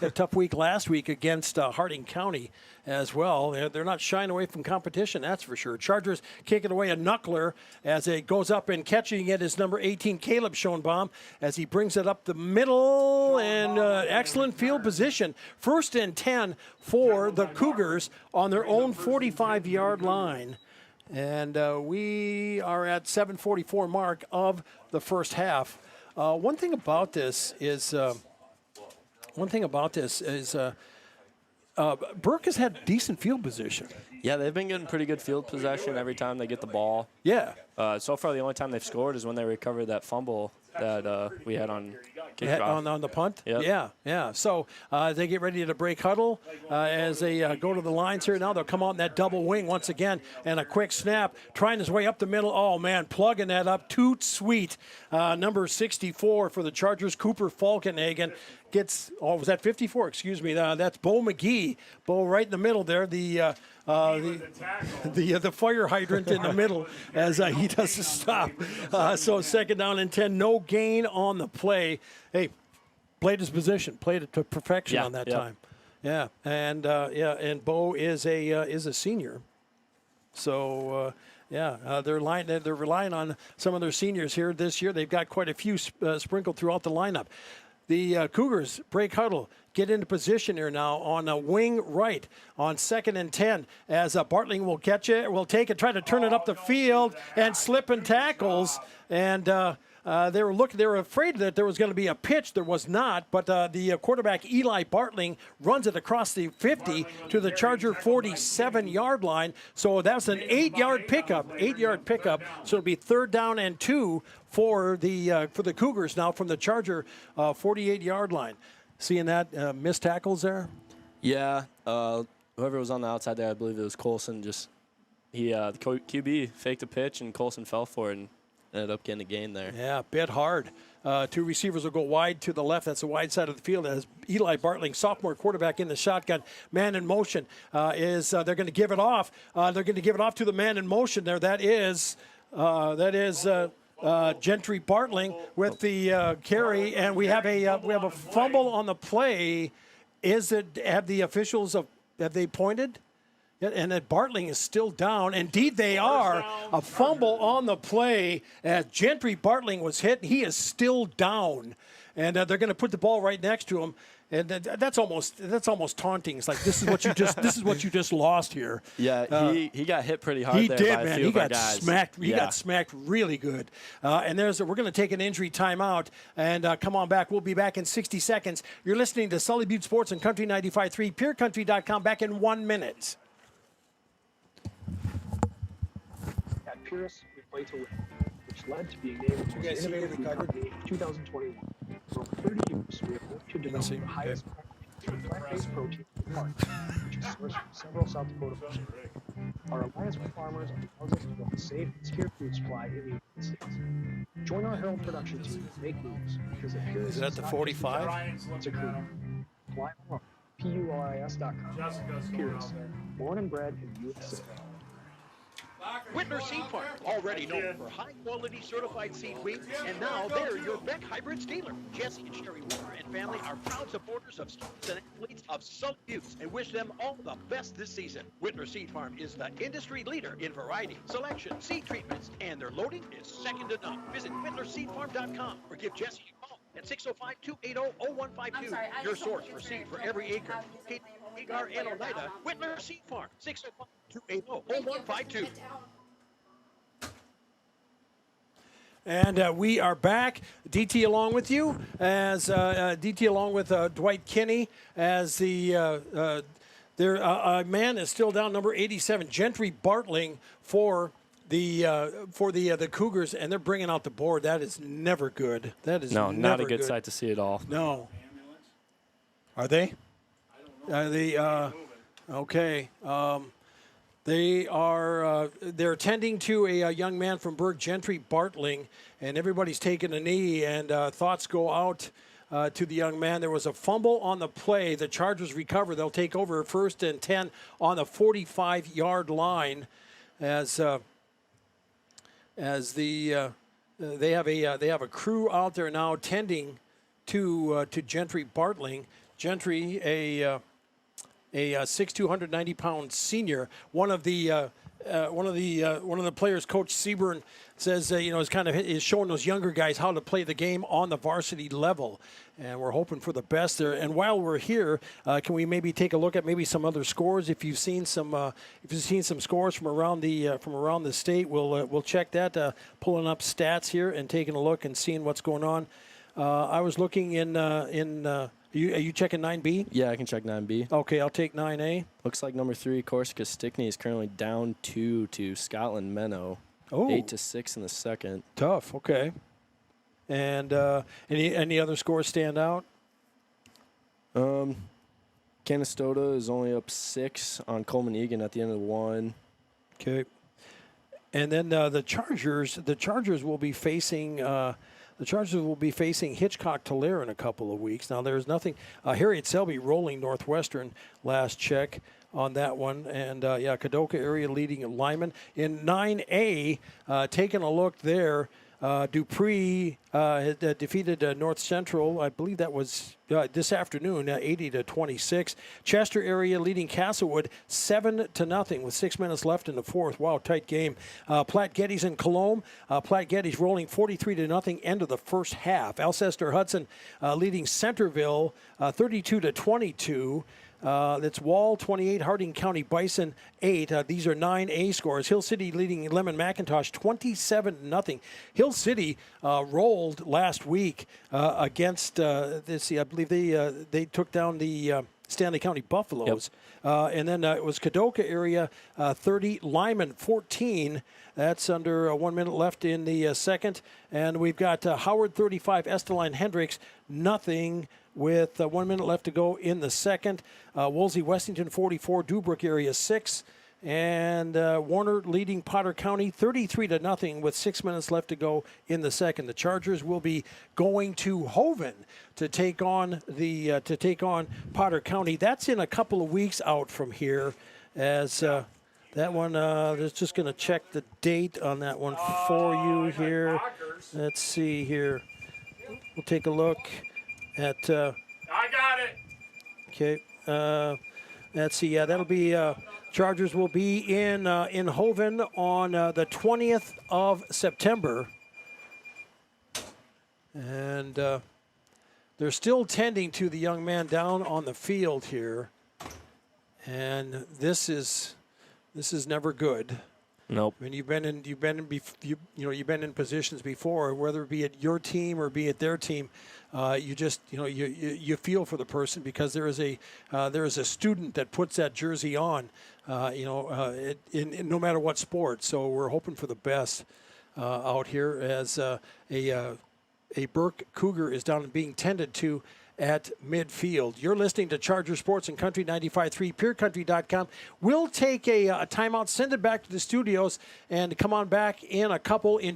a tough week last week against Harding County as well. They're not shying away from competition, that's for sure. Chargers kicking away a knuckler as it goes up, and catching it is number 18, Caleb Schoenbaum, as he brings it up the middle, and excellent field position. 1st and 10 for the Cougars on their own 45-yard line. And we are at 7:44 mark of the first half. One thing about this is Burke has had decent field position. Yeah, they've been getting pretty good field possession every time they get the ball. Yeah. So far, the only time they've scored is when they recovered that fumble that we had on kickoff. On the punt? Yep. Yeah. So they get ready to break huddle as they go to the lines here. Now they'll come out in that double wing once again, and a quick snap, trying his way up the middle. Oh, man, plugging that up. Toot sweet. Number 64 for the Chargers, Cooper Falkenhagen. Was that 54? Excuse me. That's Bo McGee. Bo right in the middle there. The fire hydrant in the middle as he does the stop. So 2nd down and 10. No gain on the play. Hey, played his position. Played it to perfection on that time. Yeah. And Bo is a senior. So. They're relying on some of their seniors here this year. They've got quite a few sprinkled throughout the lineup. the Cougars break huddle, get into position here now on a wing right on 2nd and 10 as Bartling will catch it, will take it, try to turn it up the field and slip and tackles. And they were afraid that there was going to be a pitch. There was not, but the quarterback Eli Bartling runs it across the 50 to the Charger 47-yard line. So that's an 8-yard pickup. So it'll be 3rd down and 2 for the Cougars now from the Charger 48-yard line. Seeing that missed tackles there? Yeah, whoever was on the outside there, I believe it was Colson. The QB faked a pitch and Colson fell for it and ended up getting a gain there. Yeah, bit hard. 2 receivers will go wide to the left. That's the wide side of the field as Eli Bartling, sophomore quarterback in the shotgun. Man in motion they're going to give it off. They're going to give it off to the man in motion there. That is Gentry Bartling with the carry, and we have a fumble on the play. Have the officials have they pointed? And that Bartling is still down. Indeed, they are. A fumble on the play as Gentry Bartling was hit. He is still down, and they're going to put the ball right next to him. And that's almost taunting. It's like this is what you just lost here. Yeah, he got hit pretty hard. He there did, by man. A few He of our got guys. smacked. He got smacked really good. And we're going to take an injury timeout and come on back. We'll be back in 60 seconds. You're listening to Sully Butte Sports and Country 95.3, PureCountry.com. Back in 1 minute. At Pierce, we play to win, which led to being named the most innovative food company in 2021. For over 30 years, we have worked to develop the highest plant-based protein in the market, which is sourced from several South Dakota farms. Our alliance with farmers allows us to build a safe and secure food supply in the United States. Join our Herald production team and make moves, because at Pierce, Is that the 45? It's a cream. Apply online. PURIS.com. Pierce, born and bred in the USA. Whitner Seed Farm, already known for high-quality certified seed wheat, and now they're your Beck Hybrids dealer. Jesse and Sherry Whitner and family are proud supporters of students and athletes of Sully Butte and wish them all the best this season. Whitner Seed Farm is the industry leader in variety, selection, seed treatments, and their loading is second to none. Visit WhitnerSeedFarm.com or give Jesse a call at 605-280-0152. Your source for seed for every acre. Hagar and Oneida, Whitner Seed Farm, 605-280-0152. And we are back. DT along with you, as DT along with Dwight Kinney, as their man is still down, number 87, Gentry Bartling for the Cougars, and they're bringing out the board. That is never good. That is not a good sight to see at all. No. Are they? Okay. They're tending to a young man from Burke, Gentry Bartling, and everybody's taking a knee, and thoughts go out to the young man. There was a fumble on the play. The Chargers recover. They'll take over 1st and 10 on the 45-yard line as they have a crew out there now tending to Gentry Bartling. Gentry, a 6'2", 190-pound senior. One of the players, Coach Seaburn, says is showing those younger guys how to play the game on the varsity level, and we're hoping for the best there. And while we're here, can we maybe take a look at maybe some other scores? If you've seen some scores from around the state, we'll check that. Pulling up stats here and taking a look and seeing what's going on. I was looking in. Are you checking 9B? Yeah, I can check 9B. Okay, I'll take 9A. Looks like number 3, Corsica Stickney, is currently down 2 to Scotland Menno. 8-6 in the second. Tough. Okay. And any other scores stand out? Canastota is only up 6 on Coleman Egan at the end of 1. Okay. And then the Chargers will be facing. The Chargers will be facing Hitchcock-Tulare in a couple of weeks. Now, there's nothing. Harriet Selby rolling Northwestern last check on that one. And, Kadoka area leading lineman. In 9A, taking a look there, Dupree had defeated North Central. I believe that was this afternoon, 80-26. Chester area leading Castlewood 7-0 with 6 minutes left in the fourth. Wow, tight game. Platte Geddes and Colombe. Platte Geddes rolling 43-0 end of the first half. Alcester Hudson leading Centerville 32-22. That's Wall 28, Harding County Bison 8. These are 9A scores. Hill City leading Lemon McIntosh 27-0. Hill City rolled last week against I believe they took down the Stanley County Buffaloes. Yep. And then it was Kadoka area 30, Lyman 14. That's under 1 minute left in the second. And we've got Howard 35, Esteline Hendricks nothing with 1 minute left to go in the second. Wolsey Westington 44, Dubrook area 6. And Warner leading Potter County 33-0 with 6 minutes left to go in the second. The Chargers will be going to Hoven to take on Potter County. That's in a couple of weeks out from here. As that one, just going to check the date on that one for you here. Let's see here. We'll take a look at. I got it. Okay. Let's see. Yeah, that'll be. Chargers will be in Hoven on the 20th of September. And they're still tending to the young man down on the field here. And this is never good. Nope. I mean, you've been in positions before, whether it be at your team or be at their team. You feel for the person because there is a student that puts that jersey on, in no matter what sport. So we're hoping for the best out here as a Burke Cougar is down and being tended to at midfield. You're listening to Charger Sports and Country 95.3, PureCountry.com. We'll take a timeout, send it back to the studios, and come on back in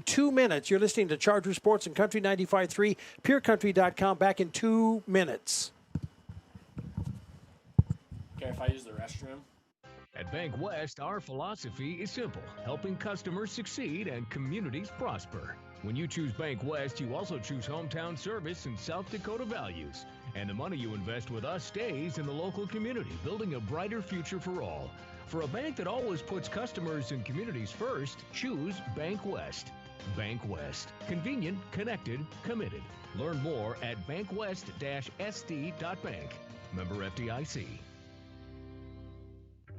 2 minutes. You're listening to Charger Sports and Country 95.3, PureCountry.com, back in 2 minutes. Okay, if I use the restroom. At Bank West, our philosophy is simple, helping customers succeed and communities prosper. When you choose Bank West, you also choose hometown service and South Dakota values. And the money you invest with us stays in the local community, building a brighter future for all. For a bank that always puts customers and communities first, choose Bank West. Bank West. Convenient, connected, committed. Learn more at bankwest-sd.bank. Member FDIC.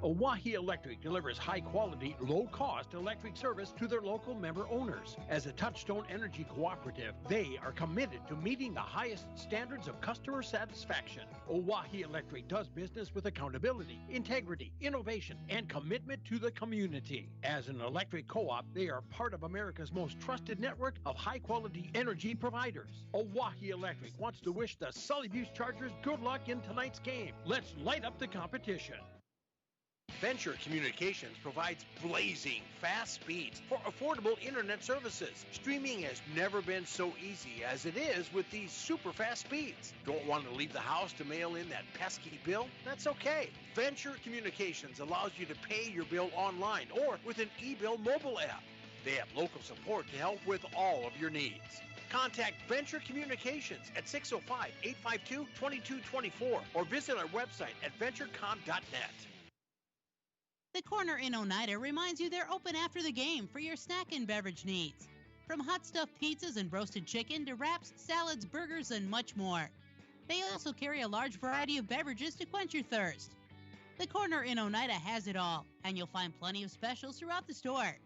Owyhee Electric delivers high-quality, low-cost electric service to their local member owners. As a Touchstone Energy Cooperative, they are committed to meeting the highest standards of customer satisfaction. Owyhee Electric does business with accountability, integrity, innovation, and commitment to the community. As an electric co-op, they are part of America's most trusted network of high-quality energy providers. Owyhee Electric wants to wish the Sully Butte Chargers good luck in tonight's game. Let's light up the competition. Venture Communications provides blazing fast speeds for affordable internet services. Streaming has never been so easy as it is with these super fast speeds. Don't want to leave the house to mail in that pesky bill? That's okay. Venture Communications allows you to pay your bill online or with an e-bill mobile app. They have local support to help with all of your needs. Contact Venture Communications at 605-852-2224 or visit our website at venturecom.net. The Corner in Oneida reminds you they're open after the game for your snack and beverage needs. From hot stuffed pizzas and roasted chicken to wraps, salads, burgers, and much more. They also carry a large variety of beverages to quench your thirst. The Corner in Oneida has it all, and you'll find plenty of specials throughout the store.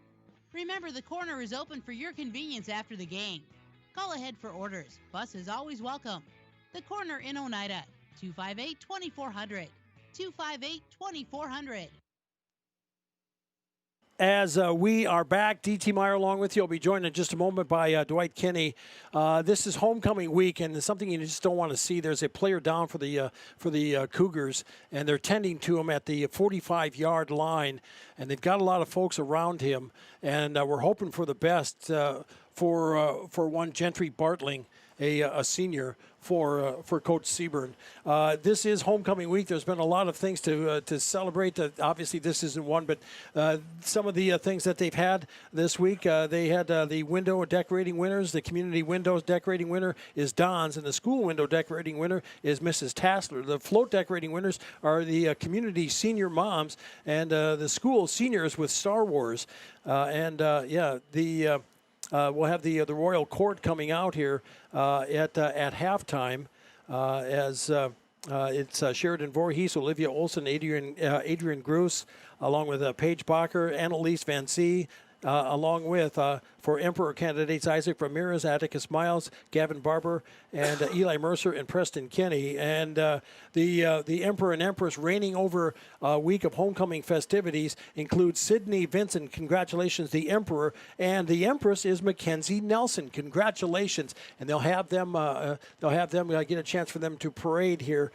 Remember, the Corner is open for your convenience after the game. Call ahead for orders. Bus is always welcome. The Corner in Oneida, 258-2400. 258-2400. As we are back, D.T. Meyer along with you. I'll be joined in just a moment by Dwight Kinney. This is homecoming week, and it's something you just don't want to see. There's a player down for the Cougars, and they're tending to him at the 45-yard line, and they've got a lot of folks around him, and we're hoping for the best for one Gentry Bartling. a senior for Coach Seaburn. This is homecoming week. There's been a lot of things to celebrate. Obviously, this isn't one, but some of the things that they've had this week, they had the window decorating winners. The community windows decorating winner is Don's, and the school window decorating winner is Mrs. Tassler. The float decorating winners are the community senior moms and the school seniors with Star Wars. We'll have the Royal Court coming out here at halftime as it's Sheridan Voorhees, Olivia Olson, Adrian Groos, along with Paige Bacher, Annalise Van Zee, along with for Emperor candidates Isaac Ramirez, Atticus Miles, Gavin Barber, and Eli Mercer and Preston Kenny. And the Emperor and Empress reigning over a week of homecoming festivities include Sydney Vincent. Congratulations, the Emperor, and the Empress is Mackenzie Nelson. Congratulations, and they'll have them get a chance for them to parade here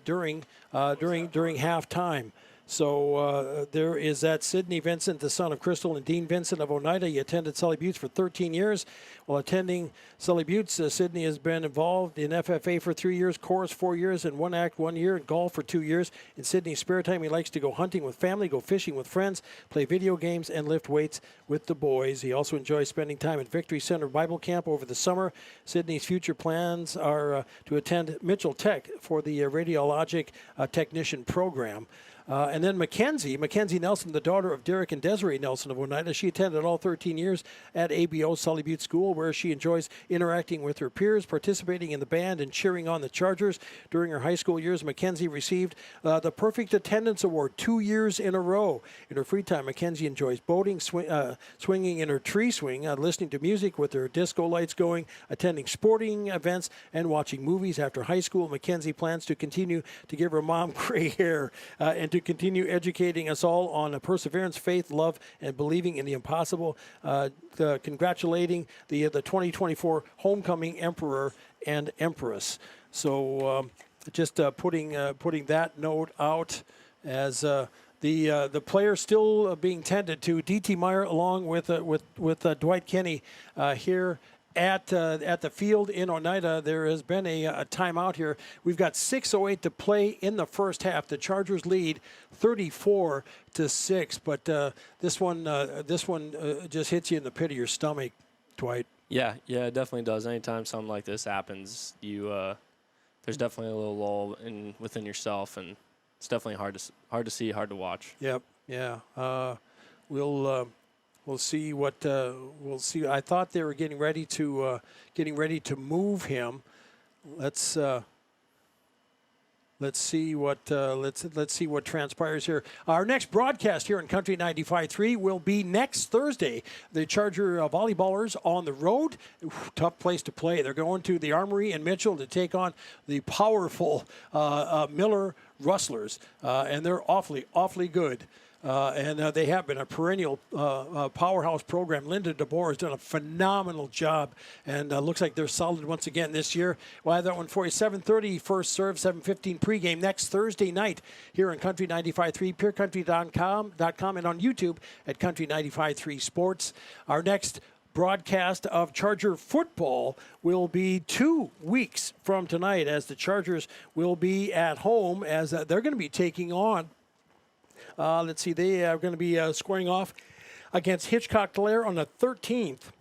during halftime. So there is that Sydney Vincent, the son of Crystal and Dean Vincent of Oneida. He attended Sully Buttes for 13 years. While attending Sully Buttes, Sydney has been involved in FFA for 3 years, chorus 4 years, and one act 1 year, and golf for 2 years. In Sydney's spare time, he likes to go hunting with family, go fishing with friends, play video games, and lift weights with the boys. He also enjoys spending time at Victory Center Bible Camp over the summer. Sydney's future plans are to attend Mitchell Tech for the radiologic technician program. And then Mackenzie Nelson, the daughter of Derek and Desiree Nelson of Oneida. She attended all 13 years at ABO Sully Butte School, where she enjoys interacting with her peers, participating in the band, and cheering on the Chargers. During her high school years, Mackenzie received the Perfect Attendance Award 2 years in a row. In her free time, Mackenzie enjoys boating, swinging in her tree swing, listening to music with her disco lights going, attending sporting events, and watching movies. After high school, Mackenzie plans to continue to give her mom gray hair and to continue educating us all on perseverance, faith, love, and believing in the impossible. Congratulating the 2024 homecoming Emperor and Empress. So just putting that note out as the player still being tended to. D.T. Meyer along with Dwight Kenny here at the field in Oneida. There has been a timeout here. We've got 6:08 to play in the first half. The Chargers lead 34-6, but this one just hits you in the pit of your stomach, Dwight. Yeah, it definitely does. Anytime something like this happens, there's definitely a little lull within yourself, and it's definitely hard to see, hard to watch. Yep. Yeah. We'll see what we'll see. I thought they were getting ready to move him. Let's see what transpires here. Our next broadcast here on Country 95.3 will be next Thursday. The Charger volleyballers on the road. Tough place to play. They're going to the Armory in Mitchell to take on the powerful Miller Rustlers, and they're awfully good. And they have been a perennial powerhouse program. Linda DeBoer has done a phenomenal job, and looks like they're solid once again this year. We'll have that one for you. 7:30 first serve, 7:15 pregame next Thursday night here on Country 95.3, PureCountry.com, and on YouTube at Country 95.3 Sports. Our next broadcast of Charger football will be 2 weeks from tonight, as the Chargers will be at home, as they're going to be taking on they are going to be squaring off against Hitchcock-Delaire on the 13th.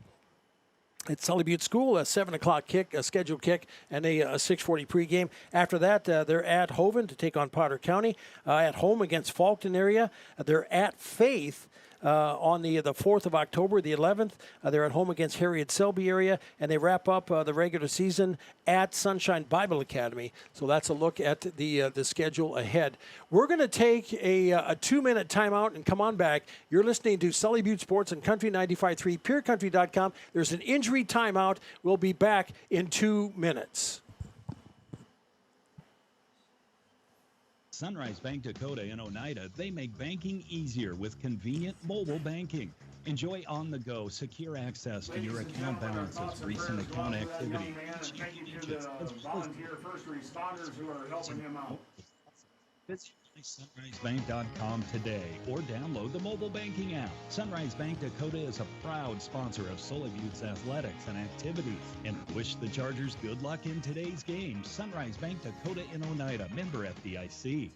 At Sully Butte School, a 7 o'clock kick, a scheduled kick, and a 6:40 pregame. After that, they're at Hoven to take on Potter County. At home against Faulkton area. They're at Faith on the 4th of October, the 11th. They're at home against Harriet Selby area, and they wrap up the regular season at Sunshine Bible Academy. So that's a look at the schedule ahead. We're going to take a 2-minute timeout and come on back. You're listening to Sully Butte Sports and Country 95.3, PureCountry.com. There's an injury timeout. We'll be back in 2 minutes. Sunrise Bank Dakota in Oneida, they make banking easier with convenient mobile banking. Enjoy on-the-go, secure access to your account balances, recent account activity. Volunteer first responders who are helping him out. SunriseBank.com today or download the mobile banking app. Sunrise Bank Dakota is a proud sponsor of Sully Butte's athletics and activities and wish the Chargers good luck in today's game. Sunrise Bank Dakota in Oneida, member FDIC.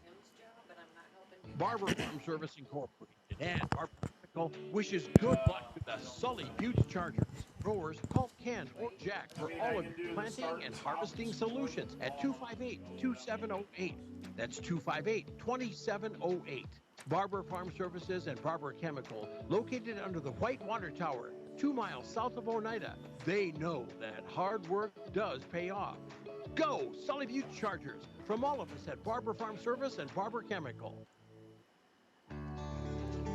Barber Farm Service Incorporated and Barber Chemical wishes good luck to the Sully Butte Chargers. Growers, call Ken or Jack for all of your planting and harvesting solutions at 258-2708. That's 258-2708. Barber Farm Services and Barber Chemical, located under the White Water Tower, 2 miles south of Oneida. They know that hard work does pay off. Go, Sully Butte Chargers, from all of us at Barber Farm Service and Barber Chemical.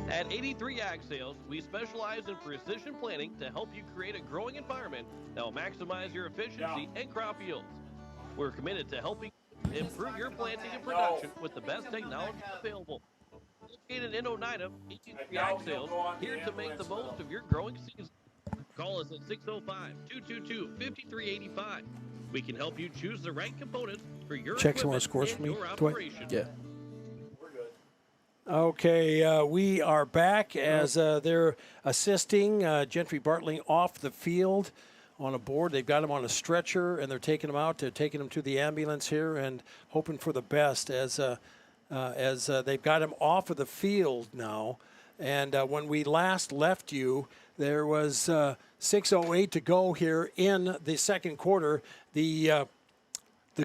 At 83 Ag Sales, we specialize in precision planting to help you create a growing environment that will maximize your efficiency and crop yields. We're committed to helping improve your planting and production with the best technology available. Located in Oneida, 83 Ag Sales, here to make the most of your growing season. Call us at 605-222-5385. We can help you choose the right components for your Check some more equipment scores for and me, your Dwight. operation. Yeah. Okay, we are back as they're assisting Gentry Bartling off the field on a board. They've got him on a stretcher, and they're taking him out. They're taking him to the ambulance here and hoping for the best as they've got him off of the field now. And when we last left you, there was 6:08 to go here in the second quarter. The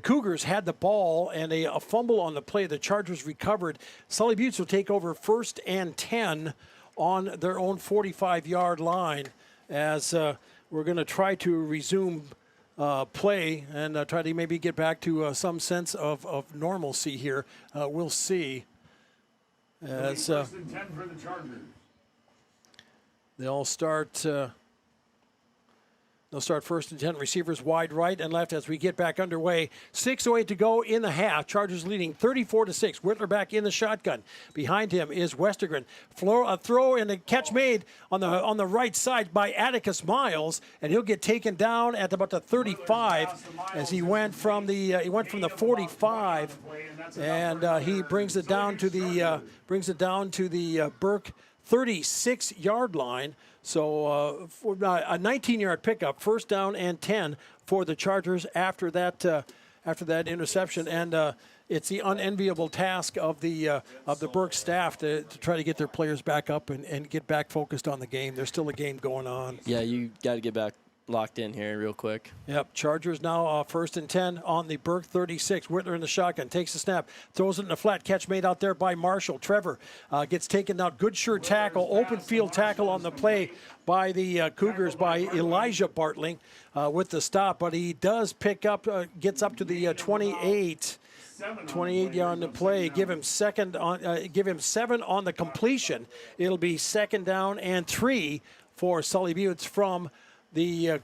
Cougars had the ball and a fumble on the play. The Chargers recovered. Sully Butte will take over 1st and 10 on their own 45-yard line as we're going to try to resume play and try to maybe get back to some sense of normalcy here. We'll see. As 1st and 10 for the Chargers. They'll start 1st and 10. Receivers wide right and left as we get back underway. 6:08 to go in the half. Chargers leading 34-6. Whitler back in the shotgun. Behind him is Westergren. A throw and a catch made on the right side by Atticus Miles, and he'll get taken down at about the 35 as he went from the 45, and he brings it down to the Burke 36-yard line. So for a 19-yard pickup, 1st down and 10 for the Chargers after that interception, and it's the unenviable task of the Burke staff to try to get their players back up and get back focused on the game. There's still a game going on. Yeah, you got to get back locked in here real quick. Yep, Chargers now 1st and 10 on the Burke 36. Whitler in the shotgun, takes the snap, throws it in a flat catch made out there by Marshall. Trevor gets taken out. Good sure tackle, open field tackle on the play by the Cougars by Elijah Bartling with the stop, but he does pick up, gets up to the 28 yard on the play. Give him 7 on the completion. It'll be 2nd down and 3 for Sully Butte from the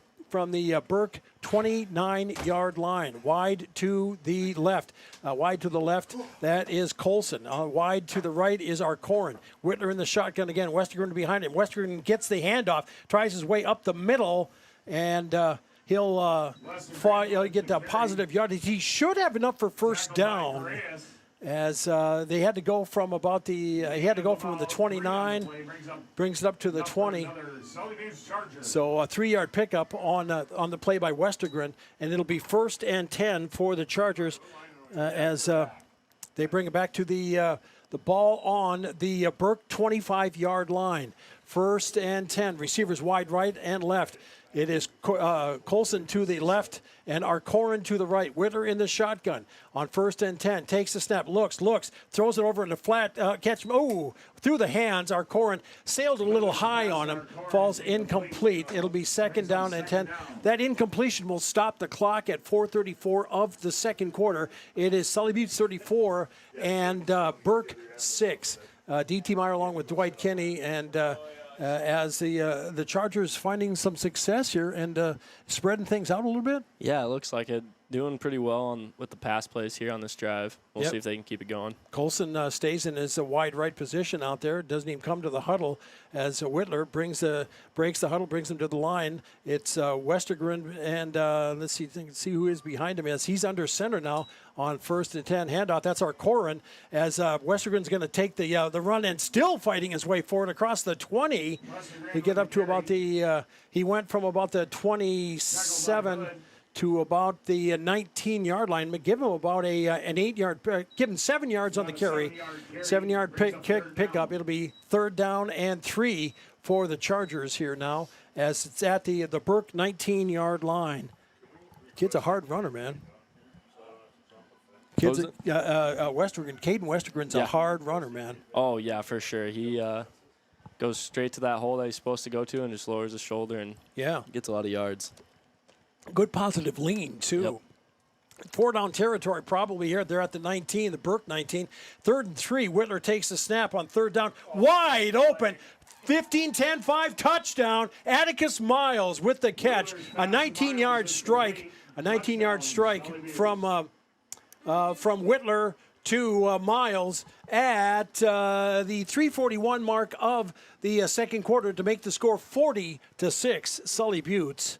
Burke 29-yard line. Wide to the left. That is Colson. Wide to the right is Arcorin. Whitler in the shotgun again. Westergren behind him. Westergren gets the handoff, tries his way up the middle, and he'll get a positive yardage. He should have enough for 1st down, as they had to go from the 29, brings it up to the 20. So a 3-yard pickup on the play by Westergren, and it'll be 1st and 10 for the Chargers as they bring it back to the ball on the Burke 25-yard line. 1st and 10. Receivers wide right and left. It is Colson to the left and Arcorin to the right. Whitler in the shotgun on 1st and 10. Takes the snap, looks, throws it over in the flat, catch, through the hands. Arcorin sailed a little high on him, falls incomplete. It'll be 2nd down and 10. That incompletion will stop the clock at 4:34 of the second quarter. It is Sully Butte 34 and Burke 6. D.T. Meyer along with Dwight Kenny and as the Chargers finding some success here and spreading things out a little bit. Yeah, it looks like it. doing pretty well with the pass plays here on this drive. We'll Yep. see if they can keep it going. Colson stays in his wide right position out there. Doesn't even come to the huddle as Whitler breaks the huddle, brings him to the line. It's Westergren, and let's see who is behind him. As he's under center now on 1st and 10 handoff. That's our Corin, as Westergren's going to take the run and still fighting his way forward across the 20. He get up to about he went from about the 27 to about the 19-yard line. Give him about an 8-yard, give him 7 yards on the carry, 7-yard pickup. It'll be 3rd down and 3 for the Chargers here now, as it's at the Burke 19-yard line. Kid's a hard runner, man. Kid's Westergren, Caden Westergren's a hard runner, man. Oh yeah, for sure. He goes straight to that hole that he's supposed to go to and just lowers his shoulder and gets a lot of yards. Good positive lean, too. Yep. 4 down territory probably here. They're at the 19, the Burke 19. 3rd and 3. Whitler takes the snap on 3rd down. Wide open. 15-10-5 touchdown. Atticus Miles with the catch. A 19-yard strike. A 19-yard strike from Whitler to Miles at the 3:41 mark of the second quarter to make the score 40-6. Sully Buttes.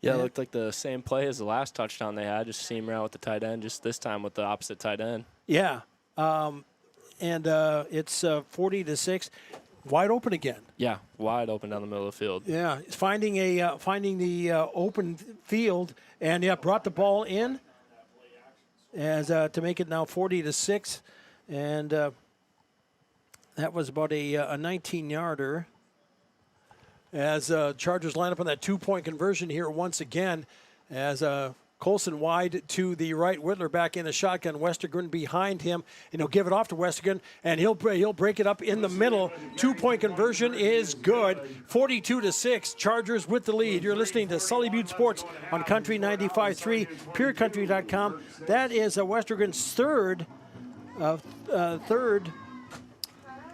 Yeah, it looked like the same play as the last touchdown they had, just seam around with the tight end, just this time with the opposite tight end. Yeah, and it's 40-6, wide open again. Yeah, wide open down the middle of the field. Yeah, finding the open field, and brought the ball in as to make it now 40-6, and that was about a 19-yarder. As Chargers line up on that 2-point conversion here once again, as Colson wide to the right, Whitler back in the shotgun, Westergren behind him, and he'll give it off to Westergren, and he'll break it up in the middle. 2-point conversion is good. 42-6, Chargers with the lead. You're listening to Sully Butte Sports on Country 95.3, PureCountry.com. That is Westergren's third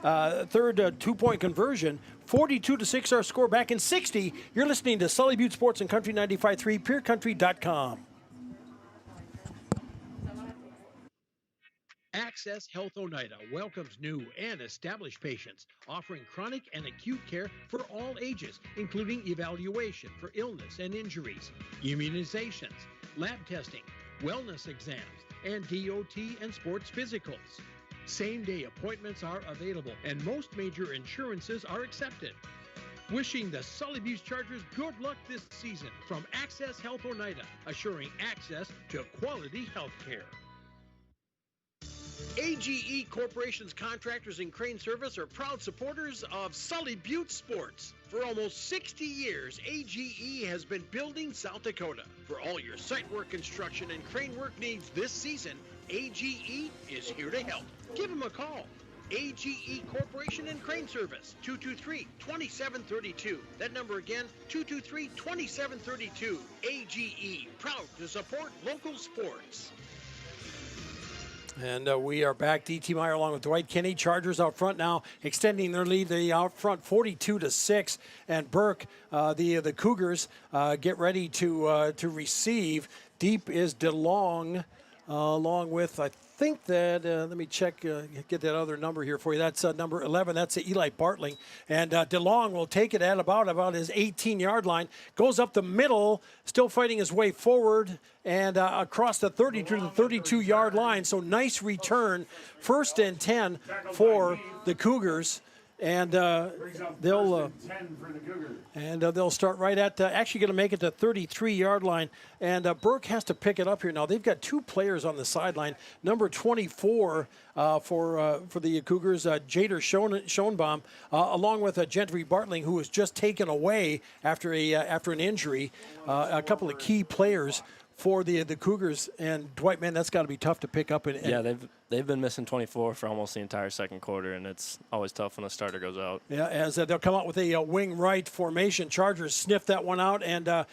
2-point conversion. 42-6 our score. Back in 60. You're listening to Sully Butte Sports and Country 95.3, PureCountry.com. Access Health Oneida welcomes new and established patients, offering chronic and acute care for all ages, including evaluation for illness and injuries, immunizations, lab testing, wellness exams, and DOT and sports physicals. Same-day appointments are available, and most major insurances are accepted. Wishing the Sully Butte Chargers good luck this season from Access Health Oneida, assuring access to quality health care. AGE Corporation's contractors and crane service are proud supporters of Sully Butte Sports. For almost 60 years, AGE has been building South Dakota. For all your site work, construction, and crane work needs this season, AGE is here to help. Give them a call. AGE Corporation and Crane Service, 223-2732. That number again, 223-2732. AGE, proud to support local sports. And we are back. D.T. Meyer along with Dwight Kinney. Chargers out front now, extending their lead. They out front 42-6. And Burke, the Cougars, get ready to receive. Deep is DeLong, along with, I think that, let me check, get that other number here for you. That's number 11. That's Eli Bartling. And DeLong will take it at about his 18-yard line. Goes up the middle, still fighting his way forward and across the 30 to the 32-yard line. So nice return. 1st and 10 for the Cougars. And they'll start right at actually going to make it to 33-yard line. And Burke has to pick it up here now. They've got 2 players on the sideline. Number 24 for the Cougars, Jader Schoenbaum, along with Gentry Bartling, who was just taken away after an injury. A couple of key players for the Cougars. And Dwight, man, that's got to be tough to pick up. Yeah, they've been missing 24 for almost the entire second quarter, and it's always tough when a starter goes out. Yeah, as they'll come out with a wing right formation. Chargers sniff that one out and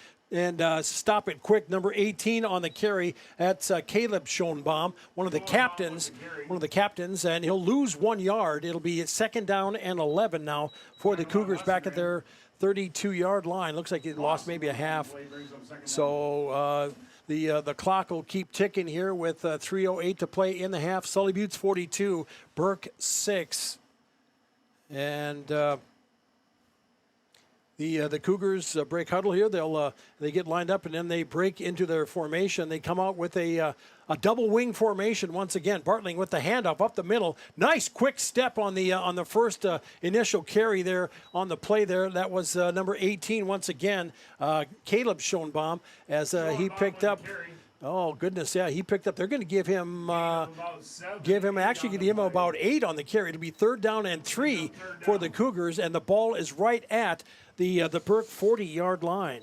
stop it quick. Number 18 on the carry. That's Caleb Schoenbaum, one of the captains, and he'll lose 1 yard. It'll be 2nd down and 11 now for the Cougars back at their 32-yard line. Looks like he lost maybe a half. So the clock will keep ticking here with 3:08 to play in the half. Sully Buttes 42, Burke 6. And the Cougars break huddle here. They get lined up and then they break into their formation. They come out with a double wing formation once again. Bartling with the handoff up the middle. Nice quick step on the first initial carry there on the play there. That was number 18 once again. Caleb Schoenbaum as he picked up. Oh goodness, yeah, he picked up. They're going to give him about 8 on the carry. It'll be 3rd down and 3 for the Cougars, and the ball is right at the Burke 40-yard line.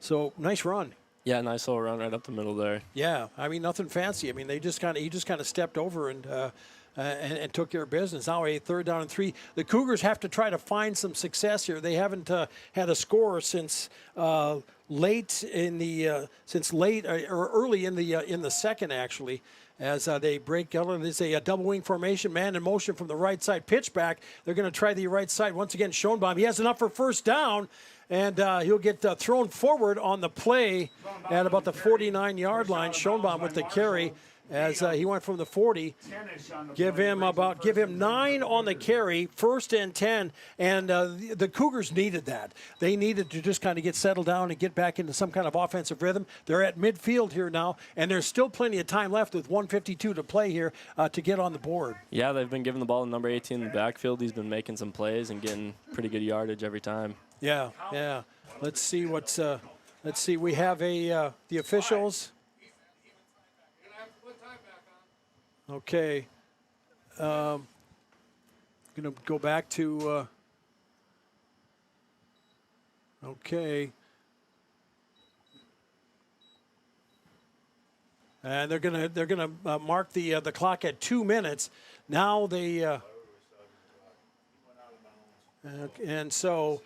So nice run. Yeah, nice little run right up the middle there. Yeah, I mean nothing fancy. I mean he just kind of stepped over and took care of business. Now a 3rd down and 3. The Cougars have to try to find some success here. They haven't had a score since early in the second actually. As they break out, it's a double wing formation, man in motion from the right side, pitch back. They're going to try the right side once again. Schoenbaum, he has enough for 1st down, and he'll get thrown forward on the play at about the 49-yard line. Schoenbaum with the carry. As he went from the 40, give him 9 on the carry, 1st and 10, and the Cougars needed that. They needed to just kind of get settled down and get back into some kind of offensive rhythm. They're at midfield here now, and there's still plenty of time left with 1:52 to play here to get on the board. Yeah, they've been giving the ball to number 18 in the backfield. He's been making some plays and getting pretty good yardage every time. Yeah. Let's see what's. Let's see. We have the officials. Okay. Going to go back to. Okay. And they're gonna mark the clock at 2 minutes. Now they. And so.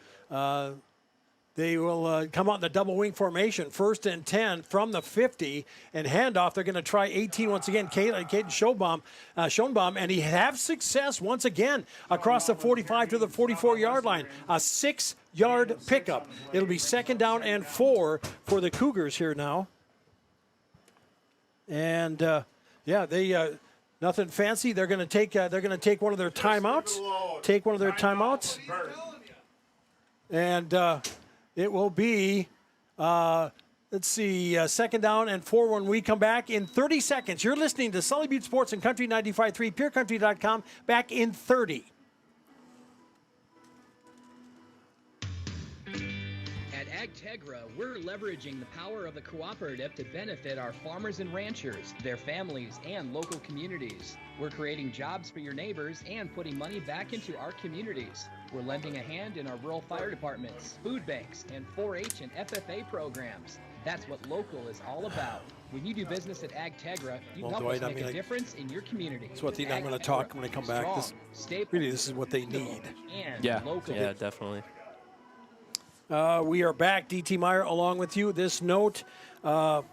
They will come out in the double wing formation, 1st and 10 from the 50, and handoff. They're going to try 18 once again, Caden Schoenbaum, and he have success once again across the 45 to the 44-yard line. A 6-yard pickup. It'll be 2nd down and 4 for the Cougars here now. And they nothing fancy. They're going to take one of their timeouts. And it will be, 2nd down and 4 when we come back in 30 seconds. You're listening to Sully Butte Sports and Country 95.3, PureCountry.com, back in 30. At AgTegra, we're leveraging the power of the cooperative to benefit our farmers and ranchers, their families, and local communities. We're creating jobs for your neighbors and putting money back into our communities. We're lending a hand in our rural fire departments, food banks, and 4-H and FFA programs. That's what local is all about. When you do business at AgTegra, you help us make a difference in your community. That's what I'm going to talk when I come back. This is what they need. Yeah, definitely. We are back. DT Meyer along with you. This note, be a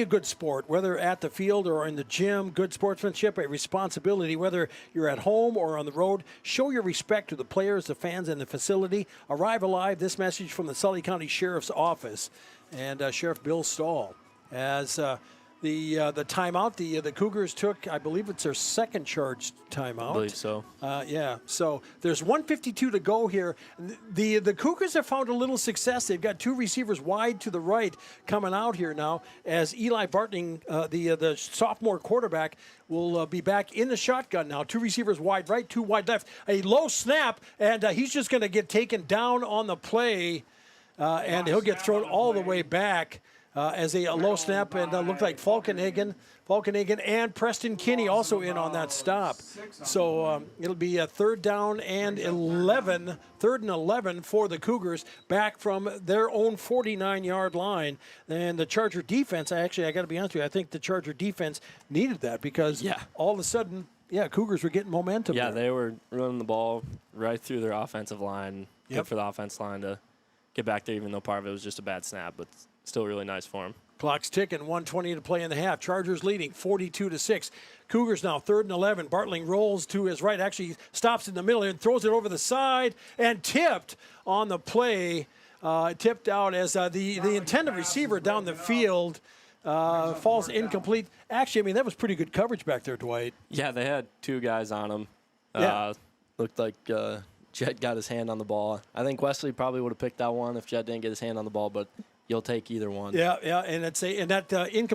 good sport, whether at the field or in the gym. Good sportsmanship, a responsibility, whether you're at home or on the road. Show your respect to the players, the fans, and the facility. Arrive alive. This message from the Sully County Sheriff's Office and Sheriff Bill Stahl. As the timeout, the Cougars took, I believe it's their 2nd charged timeout. I believe so. So there's 1:52 to go here. The Cougars have found a little success. They've got 2 receivers wide to the right coming out here now as Eli Bartling, the sophomore quarterback, will be back in the shotgun now. 2 receivers wide right, 2 wide left. A low snap, and he's just going to get taken down on the play, and he'll get thrown all the way back. As a low snap, and looked like Falkenhagen and Preston Kinney also in on that stop. So it'll be a 3rd down and 11 for the Cougars back from their own 49-yard line. And the Charger defense, I got to be honest with you, I think the Charger defense needed that because all of a sudden, Cougars were getting momentum. Yeah, they were running the ball right through their offensive line. Good for the offense line to get back there, even though part of it was just a bad snap, but still really nice for him. Clock's ticking, 1:20 to play in the half. Chargers leading 42-6. Cougars now 3rd and 11. Bartling rolls to his right, actually stops in the middle and throws it over the side and tipped on the play tipped out as the intended receiver down the field falls incomplete. Actually, I mean, that was pretty good coverage back there, Dwight. Yeah, they had two guys on him. Yeah. Looked like Jet got his hand on the ball. I think Wesley probably would have picked that one if Jet didn't get his hand on the ball, but you'll take either one. Yeah, and that incomplete